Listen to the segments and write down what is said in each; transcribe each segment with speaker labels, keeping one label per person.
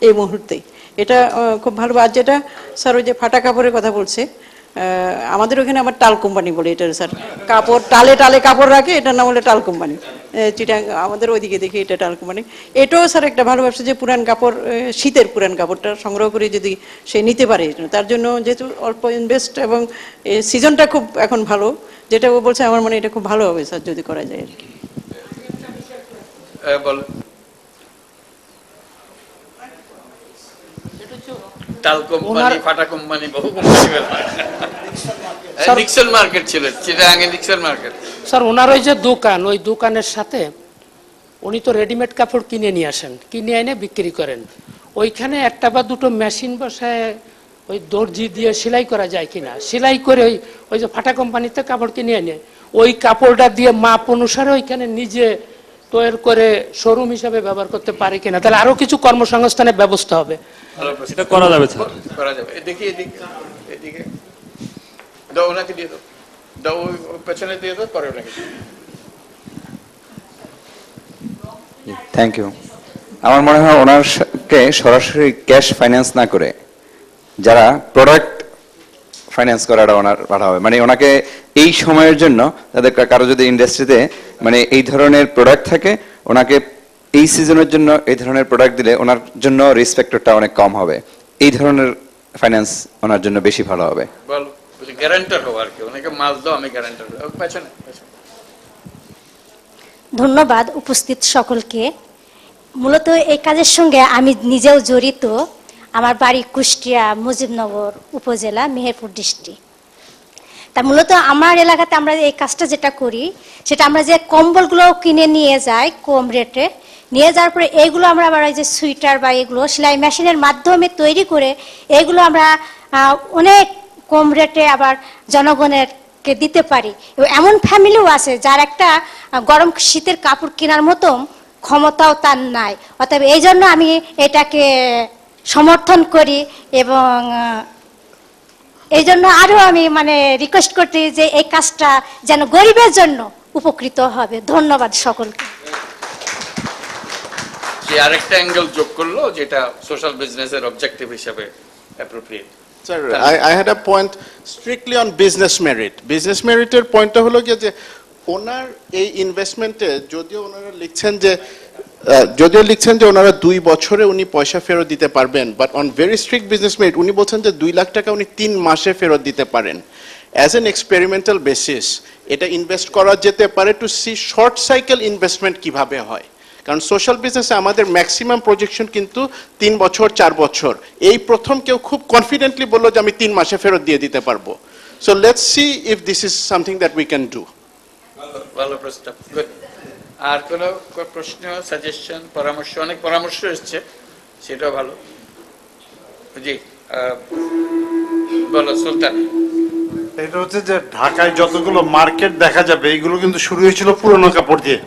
Speaker 1: এই মুহূর্তে। এটা খুব ভালো। আর যেটা স্যার ওই যে ফাটা কাপড়ের কথা বলছে, আমাদের ওখানে আবার টাল কোম্পানি বলে এটা স্যার, কাপড় টালে টালে কাপড় রাখে, এটার নাম হলো টাল কোম্পানি। চিটাং আমাদের ওইদিকে দেখি এটা টাল কোম্পানি। এটাও স্যার একটা ভালো ব্যবসা, যে পুরান কাপড়, শীতের পুরান কাপড়টা সংগ্রহ করে যদি সে নিতে পারে, তার জন্য যেহেতু অল্প ইনভেস্ট এবং সিজনটা খুব এখন ভালো, যেটা ও বলছে আমার মনে এটা খুব ভালো হবে স্যার যদি করা যায় আর কি।
Speaker 2: টাল কোম্পানি, ফাটা কোম্পানি, বহু কোম্পানি নিক্সন মার্কেট ছিল, চিটাগাঙে নিক্সন মার্কেট।
Speaker 3: স্যার ওনার ওই যে দোকান, ওই দোকানের সাথে উনি তো রেডিমেড কাপড় কিনে নিয়ে আসেন, কিনে এনে বিক্রি করেন। ওইখানে একটা বা দুটো মেশিন বসায় ওই দর্জি দিয়ে সেলাই করা যায় কিনা, সেলাই করে ওই যে ফাটা কোম্পানিতে কাপড় কিনে এনে ওই কাপড়টা দিয়ে মাপ অনুসারে ওইখানে নিজে তৈরি করে শোরুম হিসাবে ব্যবহার করতে পারে কিনা, তাহলে আরো কিছু কর্মসংস্থানের ব্যবস্থা হবে।
Speaker 4: এটা করা যাবে স্যার,
Speaker 2: করা যাবে। দেখি এদিকে, এদিকে দাও, ওনাকে দিয়ে দাও, দাও পেছনে দিয়ে দাও, পরে ওনাকে।
Speaker 5: Thank you. আমার মনে হয় ওনারকে সরাসরি ক্যাশ ফাইন্যান্স না করে যারা প্রোডাক্ট ফাইন্যান্স করাটা ওনার ভালো হবে। মানে ওনাকে এই সময়ের জন্য, তাদের কারো যদি ইন্ডাস্ট্রিতে মানে এই ধরনের প্রোডাক্ট থাকে, ওনাকে এই সিজনের জন্য এই ধরনের প্রোডাক্ট দিলে ওনার জন্য রিস্ক ফ্যাক্টরটা অনেক কম হবে। এই ধরনের ফাইন্যান্স ওনার জন্য বেশি ভালো হবে।
Speaker 2: বলো, গ্যারান্টার হও আর কি, ওনাকে মাল দাও, আমি গ্যারান্টার। পেছনে
Speaker 6: ধন্যবাদ উপস্থিত সকলকে। মূলত এই কাজের সঙ্গে আমি নিজেও জড়িত। আমার বাড়ি কুষ্টিয়া মুজিবনগর উপজেলা, মেহেরপুর ডিস্ট্রিক্ট। তা মূলত আমার এলাকাতে আমরা এই কাজটা যেটা করি, সেটা আমরা যে কম্বলগুলো কিনে নিয়ে যাই কম রেটে, নিয়ে যাওয়ার পরে এইগুলো আমরা আবার এই যে সোয়েটার বা এগুলো সেলাই মেশিনের মাধ্যমে তৈরি করে এইগুলো আমরা অনেক কম রেটে আবার জনগণেরকে দিতে পারি। এবং এমন ফ্যামিলিও আছে যার একটা গরম শীতের কাপড় কেনার মতো ক্ষমতাও তার নাই। অতএব এই জন্য আমি এটাকে সমর্থন করি এবং এই জন্য আরো আমি মানে রিকোয়েস্ট করতে যে এই কাজটা যেন গরিবের জন্য উপকৃত হবে। ধন্যবাদ সকলকে।
Speaker 2: যে আরেকটা অ্যাঙ্গেল যোগ করলো, যেটা সোশ্যাল বিজনেসের অবজেক্টিভ হিসেবে appropriate.
Speaker 7: Sir, I had a point strictly on business merit. Business merit এর পয়েন্টটা হলো কি যে ওনার এই ইনভেস্টমেন্টে যদিও ওনারা লিখছেন যে ওনারা 2 বছরে উনি পয়সা ফেরত দিতে পারবেন, but on very strict business merit উনি বলছেন যে 2 লাখ টাকা উনি 3 মাসে ফেরত দিতে পারেন। অ্যাজ এন এক্সপেরিমেন্টাল বেসিস এটা ইনভেস্ট করা যেতে পারে, to see short cycle investment কিভাবে হয়। কারণ সোশ্যাল বিজনেসে আমাদের ম্যাক্সিমাম প্রজেকশন কিন্তু 3 বছর 4 বছর। এই প্রথম কেউ খুব কনফিডেন্টলি বললো যে আমি 3 মাসে ফেরত দিয়ে দিতে পারবো। So let's see if this is something that we can do.
Speaker 2: ভালো প্রস্তাব। আর কোনো প্রশ্ন, সাজেশন, পরামর্শ? অনেক পরামর্শ এসছে, সেটাও ভালো। জি বলো সুলতান।
Speaker 8: এটা হচ্ছে যে ঢাকায় যতগুলো মার্কেট দেখা যাবে এইগুলো কিন্তু শুরু হয়েছিল পুরনো কাপড় দিয়ে।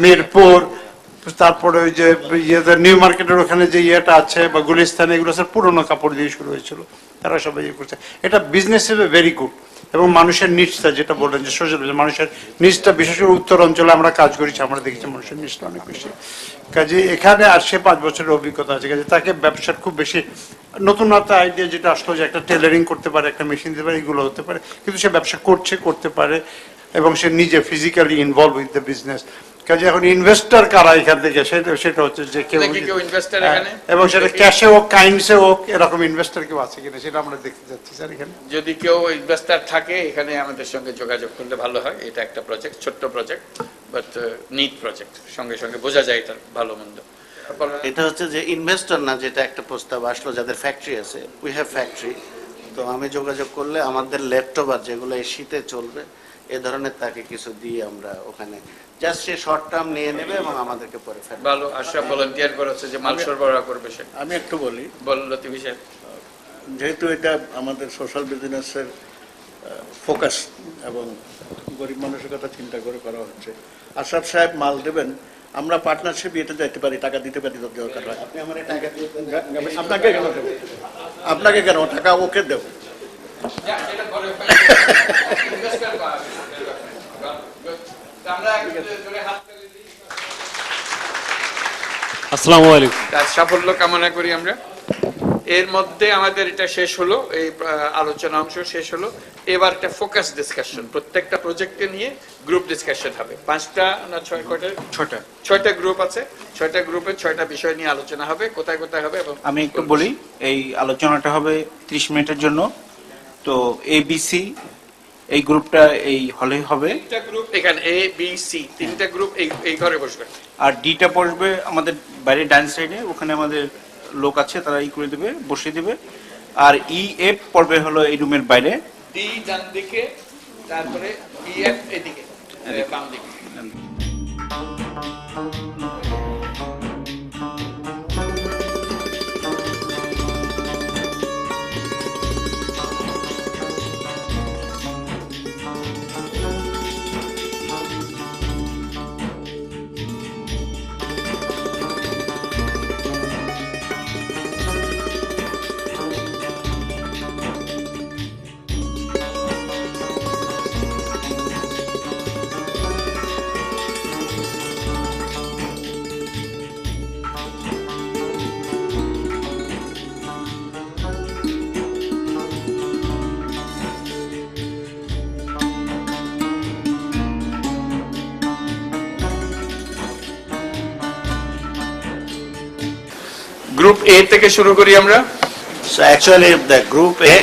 Speaker 8: মিরপুর, তারপরে ওই যে নিউ মার্কেটের ওখানে যে ইয়েটা আছে বা গুলিস্তান, এগুলো সব পুরনো কাপড় দিয়ে শুরু হয়েছিল। তারা সবাই ইয়ে করছে। এটা বিজনেস হিসেবে ভেরি গুড। এবং মানুষের নিচটা যেটা বললেন যে সোশ্যাল, মানুষের নিচটা বিশেষ করে উত্তর অঞ্চলে আমরা কাজ করেছি, আমরা দেখেছি মানুষের নিচটা অনেক বেশি। কাজে এখানে আর সে 5 বছরের অভিজ্ঞতা আছে, কাজে তাকে ব্যবসার খুব বেশি নতুন একটা আইডিয়া যেটা আসলো যে একটা টেলারিং করতে পারে, একটা মেশিন দিতে পারে, এগুলো হতে পারে, কিন্তু সে ব্যবসা করতে পারে এবং সে নিজে physically involve with the business. কাজে এখন ইনভেস্টার কারা এখান থেকে, সেটা হচ্ছে যে কেউ এবং সেটা ক্যাশে হোক কাইন্ডসে হোক, এরকম ইনভেস্টার কেউ আছে কিনা সেটা আমরা দেখতে যাচ্ছি স্যার এখানে।
Speaker 2: যদি কেউ ইনভেস্টার থাকে এখানে আমাদের সঙ্গে যোগাযোগ করলে ভালো হয়। এটা একটা প্রজেক্ট, ছোট্ট প্রজেক্ট, বাট নিট প্রজেক্ট। সঙ্গে সঙ্গে বোঝা যায় এটার ভালো মন্দ।
Speaker 9: এটা হচ্ছে যে ইনভেস্টর না, যেটা একটা প্রস্তাব আসলো যাদের ফ্যাক্টরি আছে, উই হ্যাভ ফ্যাক্টরি, তো আমি যোগাযোগ করলে আমাদের ল্যাপটপ যেগুলো এই শীতে চলবে এ ধরনের তাকে কিছু দিয়ে আমরা ওখানে জাস্ট সে শর্ট টার্ম নিয়ে নেবে এবং আমাদেরকে পরে ফেরত।
Speaker 2: ভালো, আশরাফ ভলান্টিয়ার করেছে যে মাল সরবরাহ করবে সে।
Speaker 10: আমি একটু বলি,
Speaker 2: লতিফ সাহেব,
Speaker 10: যেহেতু এটা আমাদের সোশ্যাল বিজনেসের ফোকাস এবং গরিব মানুষের কথা চিন্তা করে করা হচ্ছে, আশরাফ সাহেব মাল দেবেন, আমরা পার্টনারশিপ এটা যাইতে পারি, টাকা দিতে পারি যদি দরকার হয়। আপনি আমার টাকা আপনাকে কেন দেবো? আপনাকে কেন টাকা ওকে দেবো?
Speaker 4: আসসালামু আলাইকুম।
Speaker 2: তার সাফল্য কামনা করি আমরা। এর মধ্যে আমাদের এটা শেষ হলো, এই আলোচনা অংশ শেষ হলো। এবার একটা ফোকাস ডিসকাশন, প্রত্যেকটা প্রজেক্টকে নিয়ে গ্রুপ ডিসকাশন হবে। 5টা না 6টা গ্রুপ আছে, 6টা গ্রুপে 6টা বিষয় নিয়ে আলোচনা হবে। কোথায় কোথায় হবে এবং
Speaker 11: আমি একটু বলি, এই আলোচনাটা হবে 30 মিনিটের জন্য। তো এবিসি এই গ্রুপটা এই হলে হবে,
Speaker 2: 3টা গ্রুপ এখানে এ বি সি 3টা গ্রুপ এই ঘরে বসবে।
Speaker 11: আর ডিটা বসবে আমাদের বাইরে ডান সাইডে, ওখানে আমাদের লোক আছে, তারা ই করে দেবে, বসিয়ে দেবে। আর ই এফ পড়বে হলো এই রুমের বাইরে।
Speaker 2: ডি ডান দিকে, তারপরে ই এফ এদিকে বাম দিকে। গ্রুপ এ থেকে শুরু করি আমরা।
Speaker 9: So actually the group A,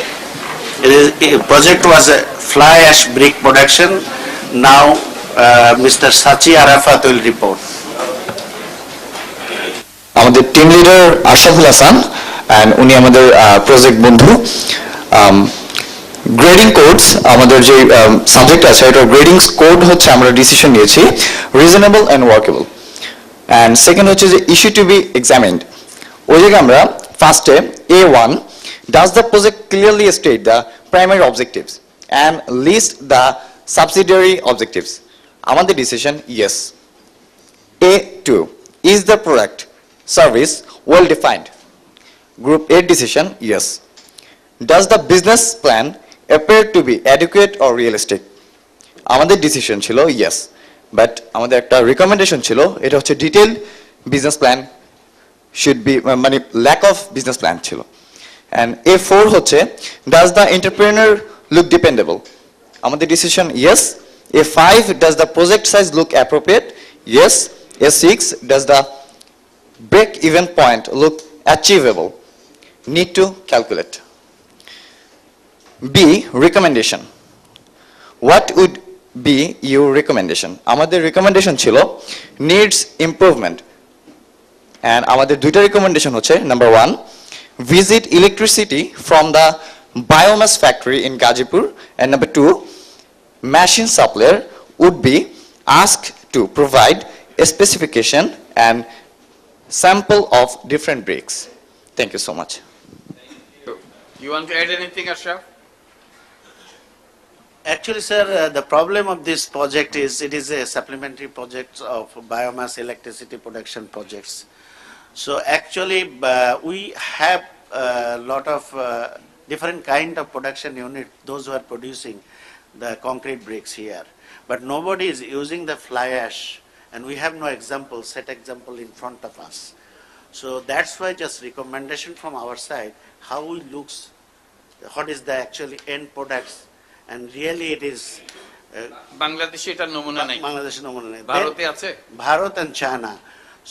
Speaker 9: project was a fly ash brick production. Now Mr. Sachi Arafat will report.
Speaker 5: আমাদের team leader Ashraful Hasan and উনি আমাদের প্রজেক্ট বন্ধু। গ্রেডিং কোডস আমাদের যে সাবজেক্ট আছে, এটা গ্রেডিং কোড হচ্ছে আমরা ডিসিশন নিয়েছি reasonable and workable. And second হচ্ছে যে ইস্যু টু বি এক্সামিন্ড। ওই জায়গায় আমরা ফার্স্টে A1, does the project clearly state the primary objectives and list the subsidiary objectives? আমাদের decision yes. A2, is the product service well defined? Group A decision yes. Does the business plan appear to be adequate or realistic? আমাদের decision ছিল yes, but আমাদের একটা recommendation ছিল, এটা হচ্ছে detailed business plan should be মানে lack of business plan ছিল। and A4 হচ্ছে does the entrepreneur look dependable? আমাদের decision yes. A5, does the project size look appropriate? Yes. A6, does the break even point look achievable? Need to calculate. B, recommendation. What would be your recommendation? আমাদের recommendation ছিল needs improvement. And আমাদের দুইটা recommendation হচ্ছে number 1, visit electricity from the biomass factory in Gazipur, and number 2, machine supplier would be asked to provide a specification and sample of different bricks. Thank you so much.
Speaker 2: You want to add anything, Ashraf?
Speaker 9: Actually, sir, the problem of this project is it is a supplementary project of biomass electricity production projects. So actually, we have a lot of different kind of production unit, those who are producing the concrete bricks here. But nobody is using the fly ash, and we have no example, set example in front of us. So that's why just recommendation from our side, how it looks, what is the actually end products, and really it is
Speaker 2: বাংলাদেশে এটা নমুনা নাই,
Speaker 9: Bangladesh নমুনা নেই।
Speaker 2: ভারতে আছে,
Speaker 9: Bharat and China.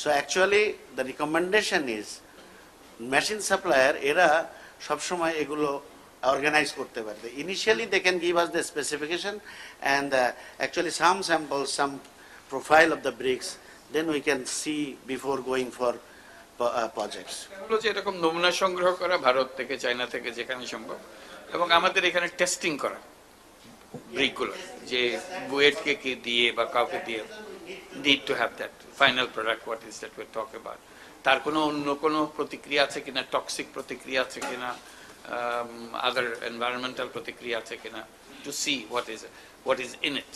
Speaker 9: So actually the recommendation is machine supplier এরা সবসময় এগুলো organize করতে পারবে। Initially they can give us the specification and actually some samples, some profile of the bricks, then we can see before going for projects.
Speaker 2: হলো যে এরকম নমুনা সংগ্রহ করা ভারত থেকে, চায়না থেকে, যেখানে সম্ভব, এবং আমাদের এখানে টেস্টিং করা ব্রিকগুলো, যে বুয়েটকে কে দিয়ে বা কাউকে দিয়ে need to have that final product, what is that we talk about, তার কোনো অন্য কোনো প্রতিক্রিয়া আছে কিনা, টক্সিক প্রতিক্রিয়া আছে কিনা, আদার এনভায়রনমেন্টাল প্রতিক্রিয়া আছে কিনা, to see what is in it,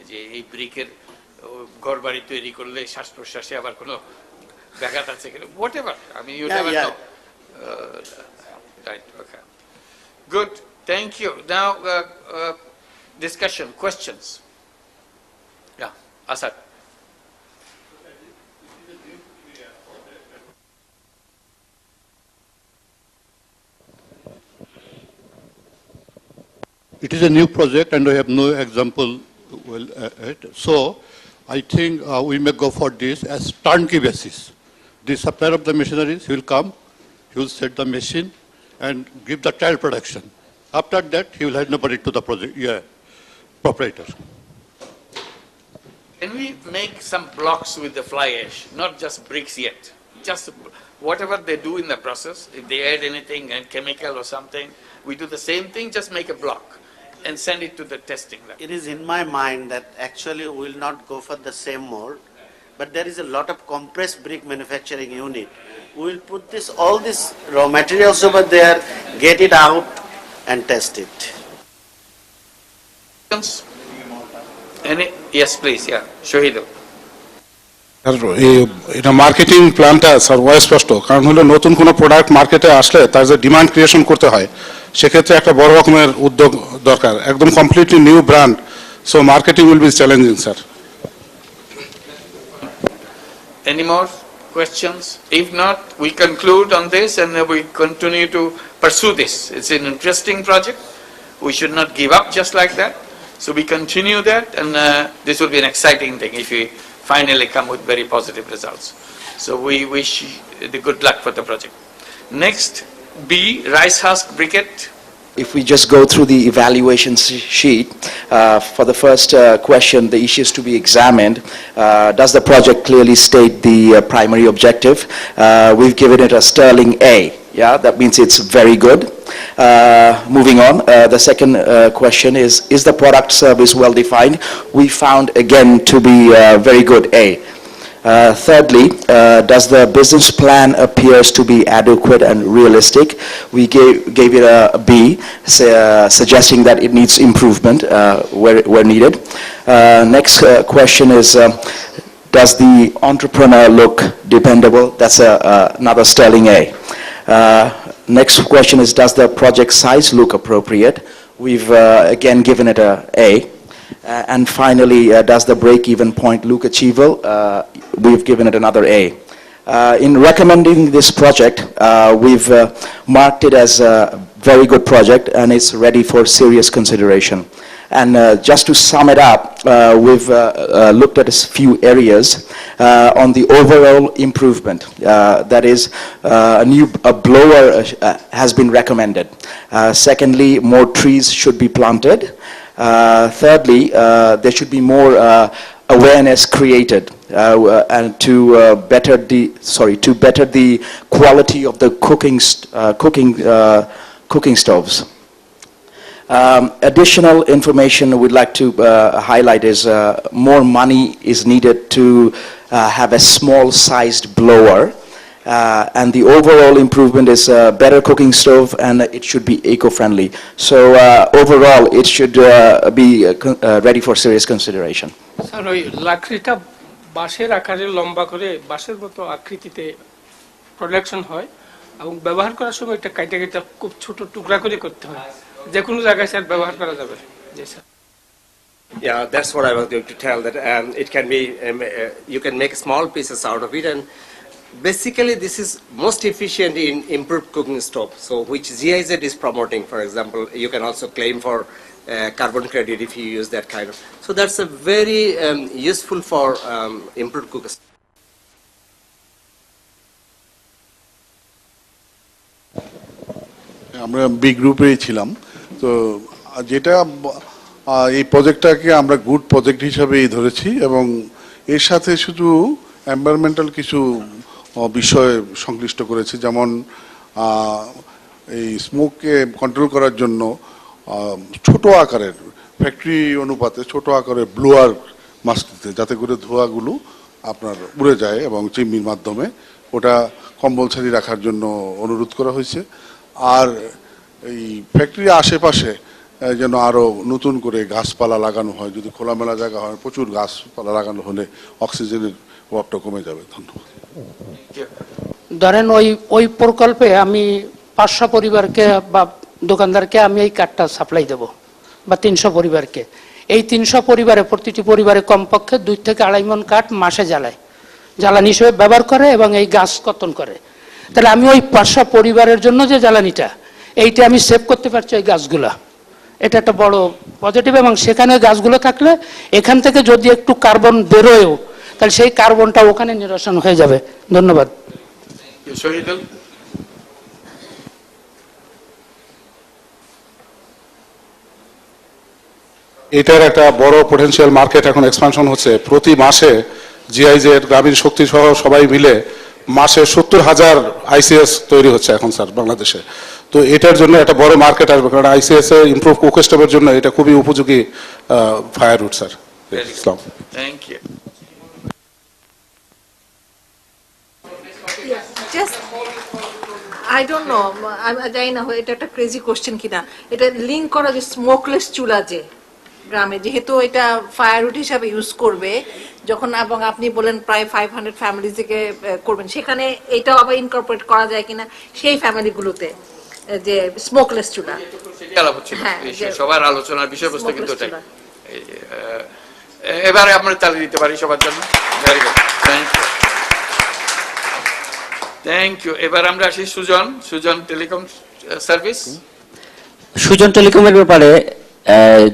Speaker 2: যে এই ব্রিকের ঘর বাড়ি তৈরি করলে শ্বাস প্রশ্বাসে আবার কোনো ব্যাঘাত আছে কিনা, what ever, I mean you never know. Right, okay, good, thank you. Now discussion, questions. Yeah, Asad.
Speaker 12: it is a new project and we have no example. Well, so I think we may go for this as turnkey basis. The supplier of the machineries, he will come, he will set the machine and give the trial production. After that, he will hand over it to the project, proprietor.
Speaker 2: Can we make some blocks with the fly ash, not just bricks yet? Just whatever they do in the process, if they add anything, and chemical or something, we do the same thing, just make a block and send it to the testing lab.
Speaker 9: It is in my mind that actually we will not go for the same mold, but there is a lot of compressed brick manufacturing unit. We will put all this raw materials over there, get it out and test it.
Speaker 2: Yes, please, yeah, Shohid.
Speaker 13: এটা marketing প্ল্যানটা sir স্পষ্ট, কারণ হলো নতুন কোনো product মার্কেটে আসলে তার যে ডিমান্ড ক্রিয়েশন করতে হয়, সেক্ষেত্রে একটা বড় রকমের উদ্যোগ দরকার, একদম completely new brand, so marketing will be challenging sir.
Speaker 2: Any more questions? If not, we conclude on this and we continue to pursue this. It's an interesting project. We should not give up just like that. So we continue that, and this will be an exciting thing if we finally come with very positive results. So we wish the good luck for the project. Next, B, rice husk briquette.
Speaker 14: If we just go through the evaluation sheet, for the first question, the issues to be examined, does the project clearly state the primary objective? We've given it a sterling A. Yeah, that means it's very good. Moving on, the second question is the product service well defined? We found again to be very good A. Thirdly, does the business plan appears to be adequate and realistic? We gave it a B, suggesting that it needs improvement where needed. Next question is, does the entrepreneur look dependable? That's another sterling A. Next question is, does the project size look appropriate? We've again given it a A. And finally, does the break-even point look achievable? We've given it another A. In recommending this project, we've marked it as a very good project and it's ready for serious consideration. And just to sum it up, we've looked at a few areas on the overall improvement. That is, a blower has been recommended. Secondly, more trees should be planted. Thirdly, there should be more awareness created and to better the quality of the cooking stoves. Additional information we'd like to highlight is more money is needed to have a small-sized blower. And the overall improvement is a better cooking stove and it should be eco-friendly. So overall, it should be ready for serious consideration.
Speaker 3: Sir ওই লাকড়িটা বাঁশের আকারে লম্বা করে বাঁশের মতো আকৃতিতে production হয় এবং ব্যবহার করার সময় এটা কাটা কাটা খুব ছোট টুকরা করে করতে হয়, যে কোনো জায়গায় স্যার ব্যবহার করা যাবে। জি sir.
Speaker 15: Yeah, that's what I was going to tell, that it can be, you can make small pieces out of it, and basically this is most efficient in improved cooking stove, so which GIZ is promoting. For example, you can also claim for carbon credit if you use that kind of, so that's a very useful for improved cooking.
Speaker 13: আমরা B গ্রুপেই ছিলাম, তো যেটা এই প্রজেক্টটাকে আমরা good project হিসাবেই ধরেছি এবং এর সাথে শুধু এনভায়রনমেন্টাল কিছু বিষয় সংশ্লিষ্ট করেছে, যেমন এই স্মোককে কন্ট্রোল করার জন্য ছোট আকারের ফ্যাক্টরি অনুপাতে ছোট আকারের ব্লোয়ার মাস্ক দিতে, যাতে করে ধোঁয়াগুলো আপনার উড়ে যায় এবং চিমনির মাধ্যমে ওটা কম্পালসারি রাখার জন্য অনুরোধ করা হয়েছে। আর এই ফ্যাক্টরির আশেপাশে যেন আরো নতুন করে গাছপালা লাগানো হয়, যদি খোলামেলা জায়গা হয় প্রচুর গাছপালা লাগানো হলে অক্সিজেনের অভাবটা কমে যাবে। ধন্যবাদ।
Speaker 3: ধরেন ওই প্রকল্পে আমি 500 পরিবারকে বা দোকানদারকে আমি এই কাঠটা সাপ্লাই দেব, বা 300 পরিবারকে। এই 300 পরিবারে প্রতিটি পরিবারে কমপক্ষে 2 থেকে 2.5 মণ কাঠ মাসে জ্বালায়, জ্বালানি হিসেবে ব্যবহার করে এবং এই গাছ কর্তন করে। তাহলে আমি ওই 500 পরিবারের জন্য যে জ্বালানিটা, এইটা আমি সেভ করতে পারছি ওই গাছগুলা। এটা একটা বড় পজিটিভ, এবং সেখানে গাছগুলো থাকলে এখান থেকে যদি একটু কার্বন বেরোয়ও তাহলে সেই কার্বনটা ওখানে নিরসন হয়ে যাবে। ধন্যবাদ।
Speaker 2: শহীদুল।
Speaker 13: এটার একটা বড় পটেনশিয়াল মার্কেট এখন এক্সপানশন হচ্ছে। প্রতি মাসে জিআইজেড, গ্রামীণ শক্তি সহ সবাই মিলে মাসে 70,000 আইসিএস তৈরি হচ্ছে এখন স্যার বাংলাদেশে। তো এটার জন্য একটা বড় মার্কেট আসবে, কারণ আইসিএস এ ইমপ্রুভ কোকোস্টপের জন্য এটা খুবই উপযোগী firewood sir. Islam.
Speaker 2: Thank you.
Speaker 16: Just, I don't know, আমি জানি না এটা একটা ক্রেজি কোশ্চেন কিনা, এটা লিঙ্ক করা যে স্মোকলেস চুলা যে গ্রামে যেহেতু এটা ফায়ারউড হিসাবে ইউজ করবে যখন, এবং আপনি বলেন প্রায় 500 ফ্যামিলি থেকে করবেন, সেখানে এটাও আবার ইনকর্পোরেট করা যায় কিনা সেই ফ্যামিলিগুলোতে, যে স্মোকলেস চুলা।
Speaker 2: সেটি আলাপ হচ্ছিল,
Speaker 16: হ্যাঁ,
Speaker 2: সবার আলোচনার বিষয়বস্তু কিন্তু এটাই। এবারে আমরা তালি দিতে পারি সবার জন্য। Very good, thank you, thank you. এবার আমরা আসি সুজন টেলিকম সার্ভিস।
Speaker 17: সুজন টেলিকমের ব্যাপারে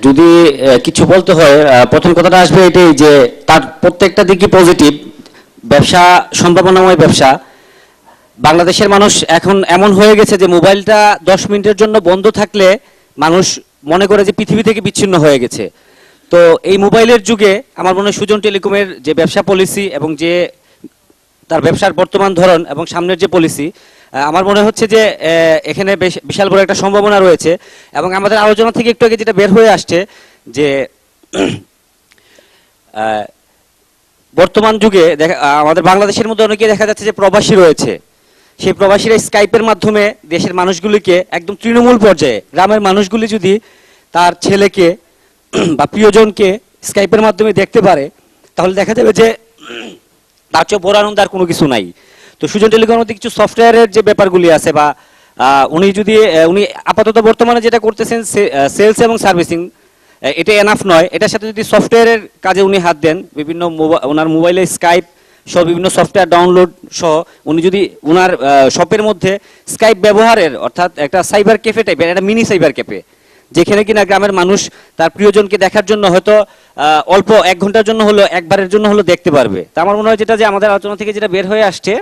Speaker 17: যদি কিছু বলতে হয়, প্রথম কথাটা আসবে এটাই যে তার প্রত্যেকটা দিকই পজিটিভ। ব্যবসা সম্ভাবনাময় ব্যবসা। বাংলাদেশের মানুষ এখন এমন হয়ে গেছে যে মোবাইলটা 10 মিনিটের জন্য বন্ধ থাকলে মানুষ মনে করে যে পৃথিবী থেকে বিচ্ছিন্ন হয়ে গেছে। তো এই মোবাইলের যুগে আমার মনে হয় সুজন টেলিকমের যে ব্যবসা পলিসি এবং যে তার ব্যবসার বর্তমান ধরন এবং সামনের যে পলিসি, আমার মনে হচ্ছে যে এখানে বিশাল বড় একটা সম্ভাবনা রয়েছে। এবং আমাদের আলোচনা থেকে একটু আগে যেটা বের হয়ে আসছে যে বর্তমান যুগে আমাদের বাংলাদেশের মধ্যে অনেকেই দেখা যাচ্ছে যে প্রবাসী রয়েছে। সেই প্রবাসীরা স্কাইপের মাধ্যমে দেশের মানুষগুলিকে একদম তৃণমূল পর্যায়ে, গ্রামের মানুষগুলি যদি তার ছেলেকে বা প্রিয়জনকে স্কাইপের মাধ্যমে দেখতে পারে তাহলে দেখা যাবে যে তার চেয়ে বড় আনন্দ আর কোনো কিছু নাই। তো সুজন টেলিকমের মধ্যে কিছু সফটওয়্যারের যে ব্যাপারগুলি আছে বা উনি আপাতত বর্তমানে যেটা করতেছেন সেলস এবং সার্ভিসিং, এটা এনাফ নয়। এটার সাথে যদি সফটওয়্যারের কাজে উনি হাত দেন, বিভিন্ন ওনার মোবাইলে স্কাইপ সহ বিভিন্ন সফটওয়্যার ডাউনলোড সহ উনি যদি ওনার শপের মধ্যে স্কাইপ ব্যবহারের, অর্থাৎ একটা সাইবার ক্যাফে টাইপের, একটা মিনি সাইবার ক্যাফে, যেখানে কিনা গ্রামের মানুষ তার প্রিয়জনকে দেখার জন্য হয়তো অল্প 1 ঘন্টার জন্য হলো, একবারের জন্য হলো দেখতে পারবে। তা আমার মনে হয় যেটা যে আমাদের আলোচনা থেকে যেটা বের হয়ে আসছে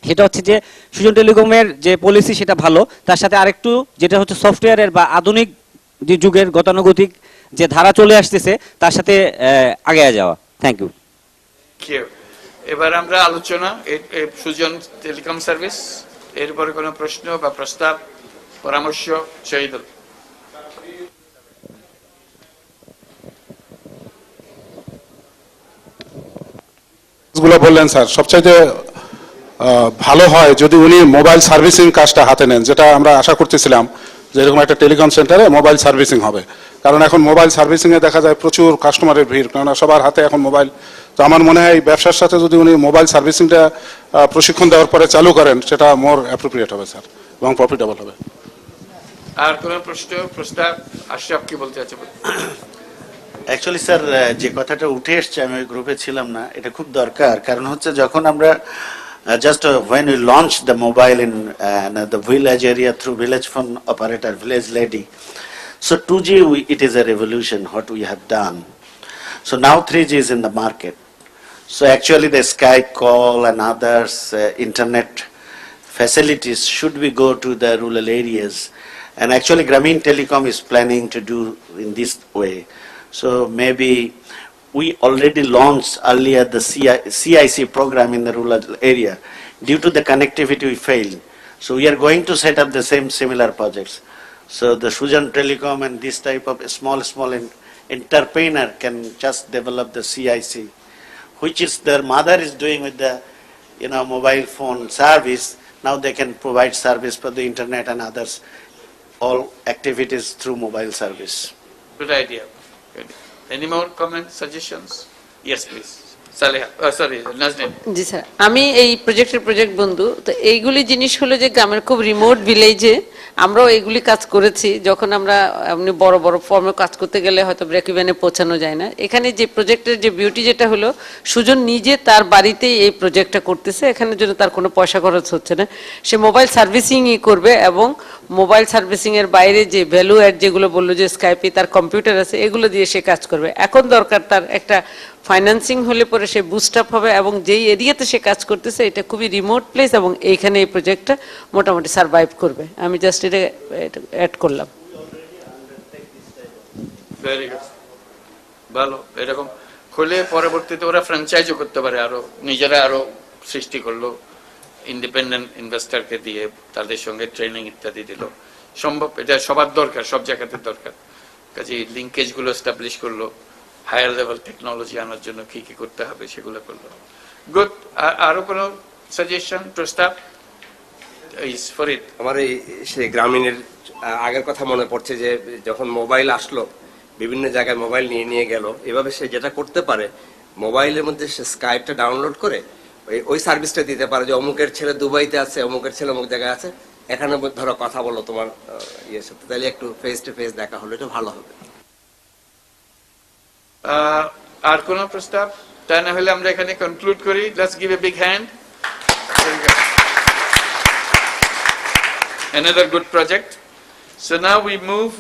Speaker 17: সেটা হচ্ছে যে সুজন টেলিকমের যে পলিসি সেটা ভালো, তার সাথে আরেকটু যেটা হচ্ছে সফটওয়্যারের বা আধুনিক যে যুগের গতানুগতিক যে ধারা চলে আসতেছে তার সাথে আগে যাওয়া। Thank you.
Speaker 2: এবার আমরা আলোচনা সুজন টেলিকম সার্ভিস, এরপরে কোনো প্রশ্ন বা প্রস্তাব, পরামর্শ? শহীদুল।
Speaker 13: গুলো বললেন স্যার, সবচাইতে ভালো হয় যদি উনি মোবাইল সার্ভিসিং কাজটা হাতে নেন, যেটা আমরা আশা করতেছিলাম যে এরকম একটা টেলিকম সেন্টারে মোবাইল সার্ভিসিং হবে। কারণ এখন মোবাইল সার্ভিসিং এ দেখা যায় প্রচুর কাস্টমারের ভিড়, কারণ সবার হাতে এখন মোবাইল। তো আমার মনে হয় এই ব্যবসার সাথে যদি উনি মোবাইল সার্ভিসিংটা প্রশিক্ষণ দেওয়ার পরে চালু করেন সেটা মোর অ্যাপ্রোপ্রিয়েট হবে স্যার, এবং প্রফিটেবল হবে।
Speaker 2: আর কোন প্রশ্ন, প্রস্তাব? আশরাফ কি বলতে আছে?
Speaker 9: অ্যাকচুয়ালি স্যার যে কথাটা উঠে এসছে, আমি ওই গ্রুপে ছিলাম না, এটা খুব দরকার। কারণ হচ্ছে যখন আমরা just when we launched the mobile in the village area through village phone operator, village lady, so 2G it is a revolution what we have done. So now 3G is in the market. So actually the Skype call and others internet facilities should we go to the rural areas, and actually Grameen Telecom is planning to do in this way. So maybe we already launched earlier the CIC program in the rural area. Due to the connectivity we failed. So we are going to set up the similar projects. So the Sujan Telecom and this type of small entrepreneur can just develop the CIC, which is their mother is doing with the mobile phone service. Now they can provide service for the internet and others, all activities through mobile service.
Speaker 2: Good idea. Good. Any more comments, suggestions? Yes, please. Saleha, sorry, Nazneen.
Speaker 18: G sir, আমি এই project বন্ধু। তো এইগুলি জিনিস হলো যে গ্রামের খুব রিমোট ভিলেজে আমরাও এগুলি কাজ করেছি যখন আমরা এমনি বড় বড় ফর্মে কাজ করতে গেলে হয়তো ব্রেক ইভেনে পৌঁছানো যায় না। এখানে যে প্রজেক্টের যে বিউটি যেটা হলো, সুজন নিজে তার বাড়িতেই এই প্রজেক্টটা করতেছে, এখানের জন্য তার কোনো পয়সা খরচ হচ্ছে না। সে মোবাইল সার্ভিসিংই করবে এবং মোবাইল সার্ভিসিং এর বাইরে যে ভ্যালু অ্যাড যেগুলো বললো যে স্কাইপে তার কম্পিউটার আছে, এগুলো দিয়ে সে কাজ করবে। এখন দরকার তার একটা ফাইন্যান্সিং হলে পরে সে বুস্ট আপ হবে, এবং যেই এরিয়াতে সে কাজ করতেছে এটা খুবই রিমোট প্লেস, এবং এইখানে এই প্রজেক্টটা মোটামুটি সার্ভাইভ করবে। আমি জাস্ট এটা অ্যাড করলাম।
Speaker 2: ভেরি গুড, ভালো। এরকম হলে পরবর্তীতে ওরা ফ্র্যাঞ্চাইজও করতে পারে, আরো নিজেরা আরো সৃষ্টি করলো, ইন্ডিপেন্ডেন্ট ইনভেস্টরকে দিয়ে তাদের সঙ্গে ট্রেনিং ইত্যাদি দিল, সম্ভব। এটা সবার দরকার, সব জায়গাতে দরকার। কাজে লিঙ্কেজ গুলো এস্টাবলিশ করলো, হায়ার লেভেল টেকনোলজি আনার জন্য কি কি করতে হবে সেগুলো করলো। গুড। আরো কোনো সাজেশন, প্রস্তাব? ফরিদ।
Speaker 15: আমার এই সেই গ্রামীণের আগের কথা মনে পড়ছে যে যখন মোবাইল আসলো, বিভিন্ন জায়গায় মোবাইল নিয়ে নিয়ে গেল, এভাবে সে যেটা করতে পারে মোবাইলের মধ্যে সে স্কাইপটা ডাউনলোড করে ওই সার্ভিসটা দিতে পারে যে অমুকের ছেলে দুবাইতে আছে, অমুকের ছেলে অমুক জায়গায় আছে, এখানে ধরো কথা বলো তোমার ইয়ের সাথে, তাহলে একটু ফেস টু ফেস দেখা হলো, এটা ভালো হবে।
Speaker 2: আর কোন প্রস্তাব? তা না হলে আমরা এখানে কনক্লুড করি। Let's give a big hand. Another good project. So now we move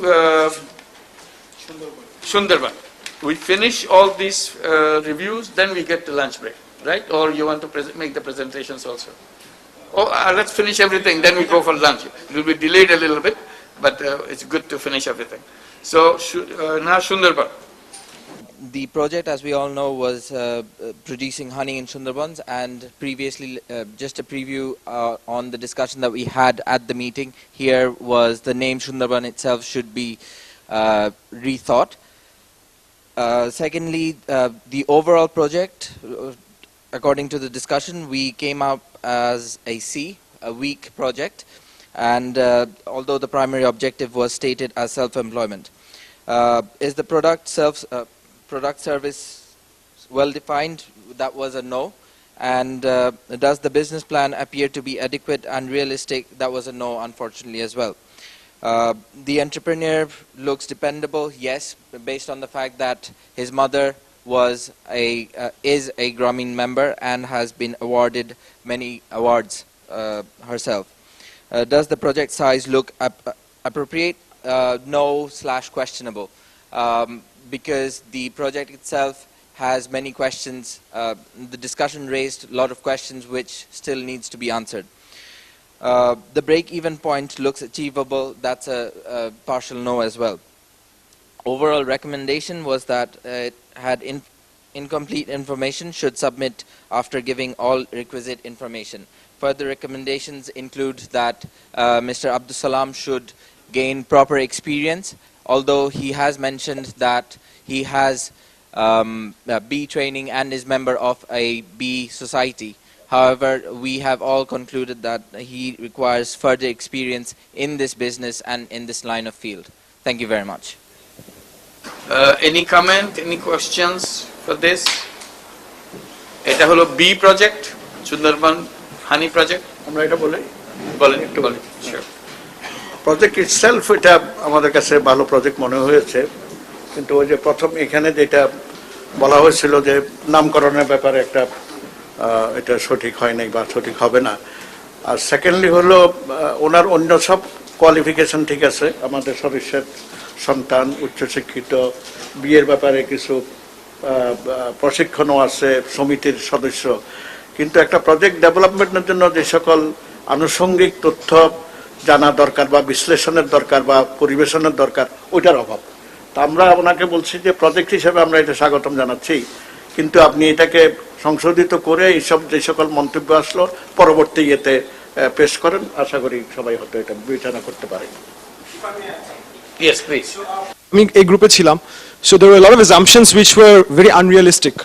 Speaker 2: Sundarban. We finish all these reviews, then we get to lunch break, right? Or you want to make the presentations also? Oh, let's finish everything, then we go for lunch. It will be delayed a little bit, but it's good to finish everything. So now Sundarban.
Speaker 19: The project, as we all know, was producing honey in Sundarbans, and previously, just a preview on the discussion that we had at the meeting here was the name Sundarban itself should be rethought. Secondly, the overall project, according to the discussion, we came up as a C, a weak project, and although the primary objective was stated as self-employment. Is the product service well defined? That was a no. And does the business plan appear to be adequate and realistic? That was a no, unfortunately, as well. The entrepreneur looks dependable, yes, based on the fact that his mother is a Grameen member and has been awarded many awards herself. Does the project size look appropriate? No/questionable. Because the project itself has many questions. The discussion raised a lot of questions which still needs to be answered. The break-even point looks achievable. That's a partial no as well. Overall recommendation was that it had incomplete information, should submit after giving all requisite information. Further recommendations include that Mr. Abdus Salam should gain proper experience, although he has mentioned that he has B training and is member of a B society. However, we have all concluded that he requires further experience in this business and in this line of field. Thank you very much.
Speaker 2: Any comment, any questions for this? Eta holo B project, Sundarban honey project.
Speaker 10: আমরা এটা বলি,
Speaker 2: বলেন একটু বলেন। Sure.
Speaker 10: Project itself এটা আমাদের কাছে ভালো প্রজেক্ট মনে হয়েছে, কিন্তু ওই যে প্রথম এখানে যেটা বলা হয়েছিল যে নামকরণের ব্যাপারে একটা এটা সঠিক হয় নাই বা সঠিক হবে না। আর সেকেন্ডলি হলো ওনার অন্য সব কোয়ালিফিকেশন ঠিক আছে, আমাদের সদস্যের সন্তান উচ্চশিক্ষিত, বিয়ের ব্যাপারে কিছু প্রশিক্ষণও আছে, সমিতির সদস্য, কিন্তু একটা প্রজেক্ট ডেভেলপমেন্টের জন্য যে সকল আনুষঙ্গিক তথ্য জানা দরকার বা বিশ্লেষণের দরকার বা পরিবেশনের দরকার, ওইটার অভাব। তা আমরা ওনাকে বলছি যে প্রজেক্ট হিসেবে আমরা এটা স্বাগতম জানাচ্ছি, কিন্তু আপনি এটাকে সংশোধিত করে এইসব যে সকল মন্তব্য আসলো পরবর্তী ইয়েতে পেশ করেন, আশা করি সবাই হয়তো এটা বিবেচনা করতে পারে।
Speaker 2: Yes, please.
Speaker 20: আমি এই গ্রুপে ছিলাম, so there were a lot of assumptions which were very unrealistic.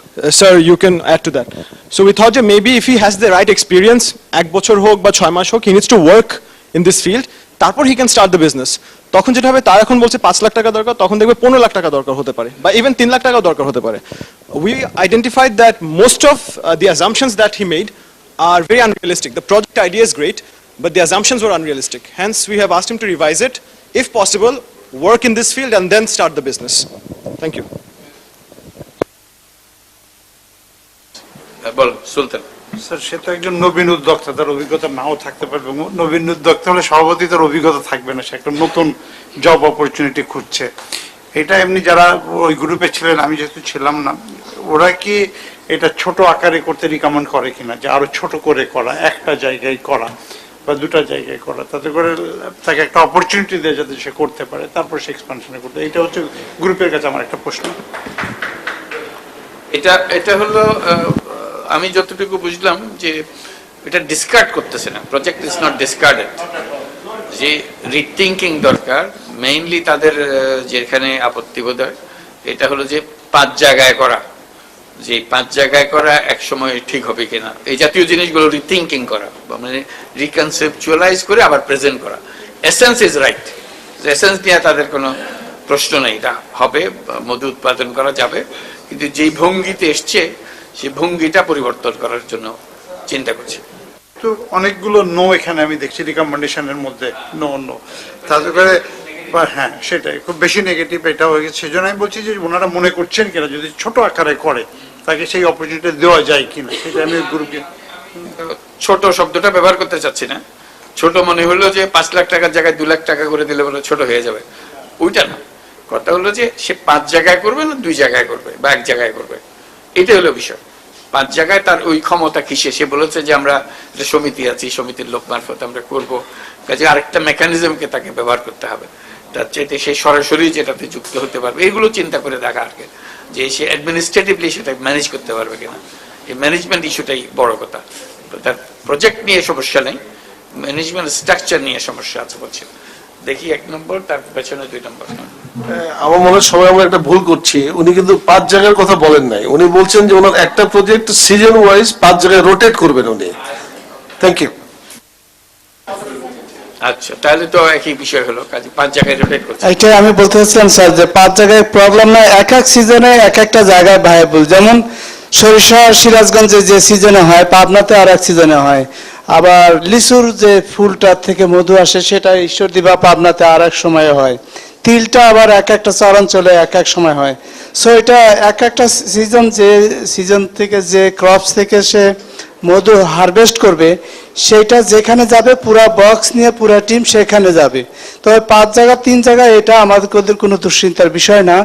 Speaker 20: Sir, you can add to that. So we thought that maybe if he has the right experience, 1 বছর হোক বা 6 মাস হোক, he needs to work in this field, তারপর he can start the business. তখন যেটা হবে, তার এখন বলছে 5 লাখ টাকা দরকার, তখন দেখবে 15 লাখ টাকা দরকার হতে পারে, বা even 3 লাখ টাকাও দরকার হতে পারে. We identified that most of the assumptions that he made are very unrealistic. The project idea is great, but the assumptions were unrealistic. Hence, we have asked him to revise it, if possible, work in this field and then start the business. Thank you.
Speaker 2: বল Sultan.
Speaker 8: Sir সে তো একজন নবীন উদ্যোক্তা, তার অভিজ্ঞতা নাও থাকতে পারবে। নবীন উদ্যোক্তা হলে সভাপতি তার অভিজ্ঞতা থাকবে না, সে একটা নতুন জব অপরচুনিটি খুঁজছে। এটা এমনি যারা ওই গ্রুপে ছিলেন, আমি যেহেতু ছিলাম না, ওরা কি এটা ছোট আকারে করতে রিকমেন্ড করে কিনা, যে আরো ছোট করে করা, একটা জায়গায় করা বা দুটা জায়গায় করা, তাতে করে তাকে একটা অপরচুনিটি দেয় যাতে সে করতে পারে, তারপর সে এক্সপানশনে করতে। এটা হচ্ছে গ্রুপের কাছে আমার একটা প্রশ্ন।
Speaker 2: এটা হলো আমি যতটুকু বুঝলাম যে এটা ডিসকার্ড করতেছে না, প্রজেক্ট ইজ নট ডিসকার্ডেড, যে রিথিঙ্কিং দরকার মেইনলি তাদের যেখানে আপত্তি বোধ হয় এটা হলো যে 5 জায়গায় করা, যে 5 জায়গায় করা এক সময় ঠিক হবে কিনা, এই জাতীয় জিনিসগুলো রিথিঙ্কিং করা, মানে রিকনসেপচুয়ালাইজ করে আবার প্রেজেন্ট করা। এসেন্স ইজ রাইট, এসেন্স নিয়ে তাদের কোনো প্রশ্ন নেই, এটা হবে, মধু উৎপাদন করা যাবে, কিন্তু যেই ভঙ্গিতে এসছে সেই ভঙ্গিটা পরিবর্তন করার জন্য চিন্তা করছে।
Speaker 8: তো অনেকগুলো নো এখানে আমি দেখছি রিকমেন্ডেশনের মধ্যে, নো নো, তাতে করে হ্যাঁ সেটাই খুব বেশি নেগেটিভ এটা হয়ে গেছে। সেজন্য আমি বলছি যে ওনারা মনে করছেন কিনা যদি ছোট আকারে করে তাকে সেই অপরচুনিটি দেওয়া যায় কিনা, সেটা আমি গ্রুপে
Speaker 2: ছোট শব্দটা ব্যবহার করতে চাচ্ছি না। ছোট মনে হলো যে 5 লাখ টাকার জায়গায় 2 লাখ টাকা করে দিলে বলে ছোট হয়ে যাবে, ওইটা না। কথা হলো যে সে 5 জায়গায় করবে না 2 জায়গায় করবে বা 1 জায়গায় করবে, এটাই হলো বিষয়। 5 জায়গায় তার ওই ক্ষমতা কিসে, সে বলেছে যে আমরা একটা সমিতি আছি, সমিতির লোক মারফত আমরা করবো, কাজে আরেকটা মেকানিজমকে তাকে ব্যবহার করতে হবে, তার চাইতে সে সরাসরি যেটাতে যুক্ত হতে পারবে, এগুলো চিন্তা করে দেখা আর কি, যে সে অ্যাডমিনিস্ট্রেটিভলি সেটা ম্যানেজ করতে পারবে কিনা, এই ম্যানেজমেন্ট ইস্যুটাই বড় কথা। তার প্রজেক্ট নিয়ে সমস্যা নেই, ম্যানেজমেন্ট স্ট্রাকচার নিয়ে সমস্যা আছে বলছে। দেখি 1 নম্বর, তার পেছনে 2 নম্বর।
Speaker 21: আমার মনে হয় সবাই আমরা একটা ভুল করছি, উনি কিন্তু 5 জায়গার কথা বলেন নাই, উনি বলছেন যে ওনার একটা প্রজেক্ট সিজন ওয়াইজ 5 জায়গায় রোটেট করবেন উনি। Thank you.
Speaker 2: আচ্ছা, তাহলে তো একই বিষয় হলো, কাজে 5 জায়গায় রোটেট করছে।
Speaker 22: এটা আমি বলতে চাচ্ছিলাম স্যার যে 5 জায়গায় প্রবলেম না, এক এক সিজনে এক একটা জায়গায় ভায়াবল। যেমন সরিষা সিরাজগঞ্জে যে সিজনে হয়, পাবনাতে আর এক সিজনে হয়। আবার লিচুর যে ফুলটা থেকে মধু আসে সেটা ঈশ্বরদী বা পাবনাতে আর এক সময়ে হয়। তিলটা আবার এক একটা চরাঞ্চলে এক এক সময় হয়। সো এটা এক একটা সিজন, যে সিজন থেকে যে ক্রপস থেকে সে মধু হারভেস্ট করবে সেটা যেখানে যাবে পুরা বক্স নিয়ে পুরা টিম সেখানে যাবে। তবে 5 জায়গা 3 জায়গা এটা আমাদের কোনো দুশ্চিন্তার বিষয় না।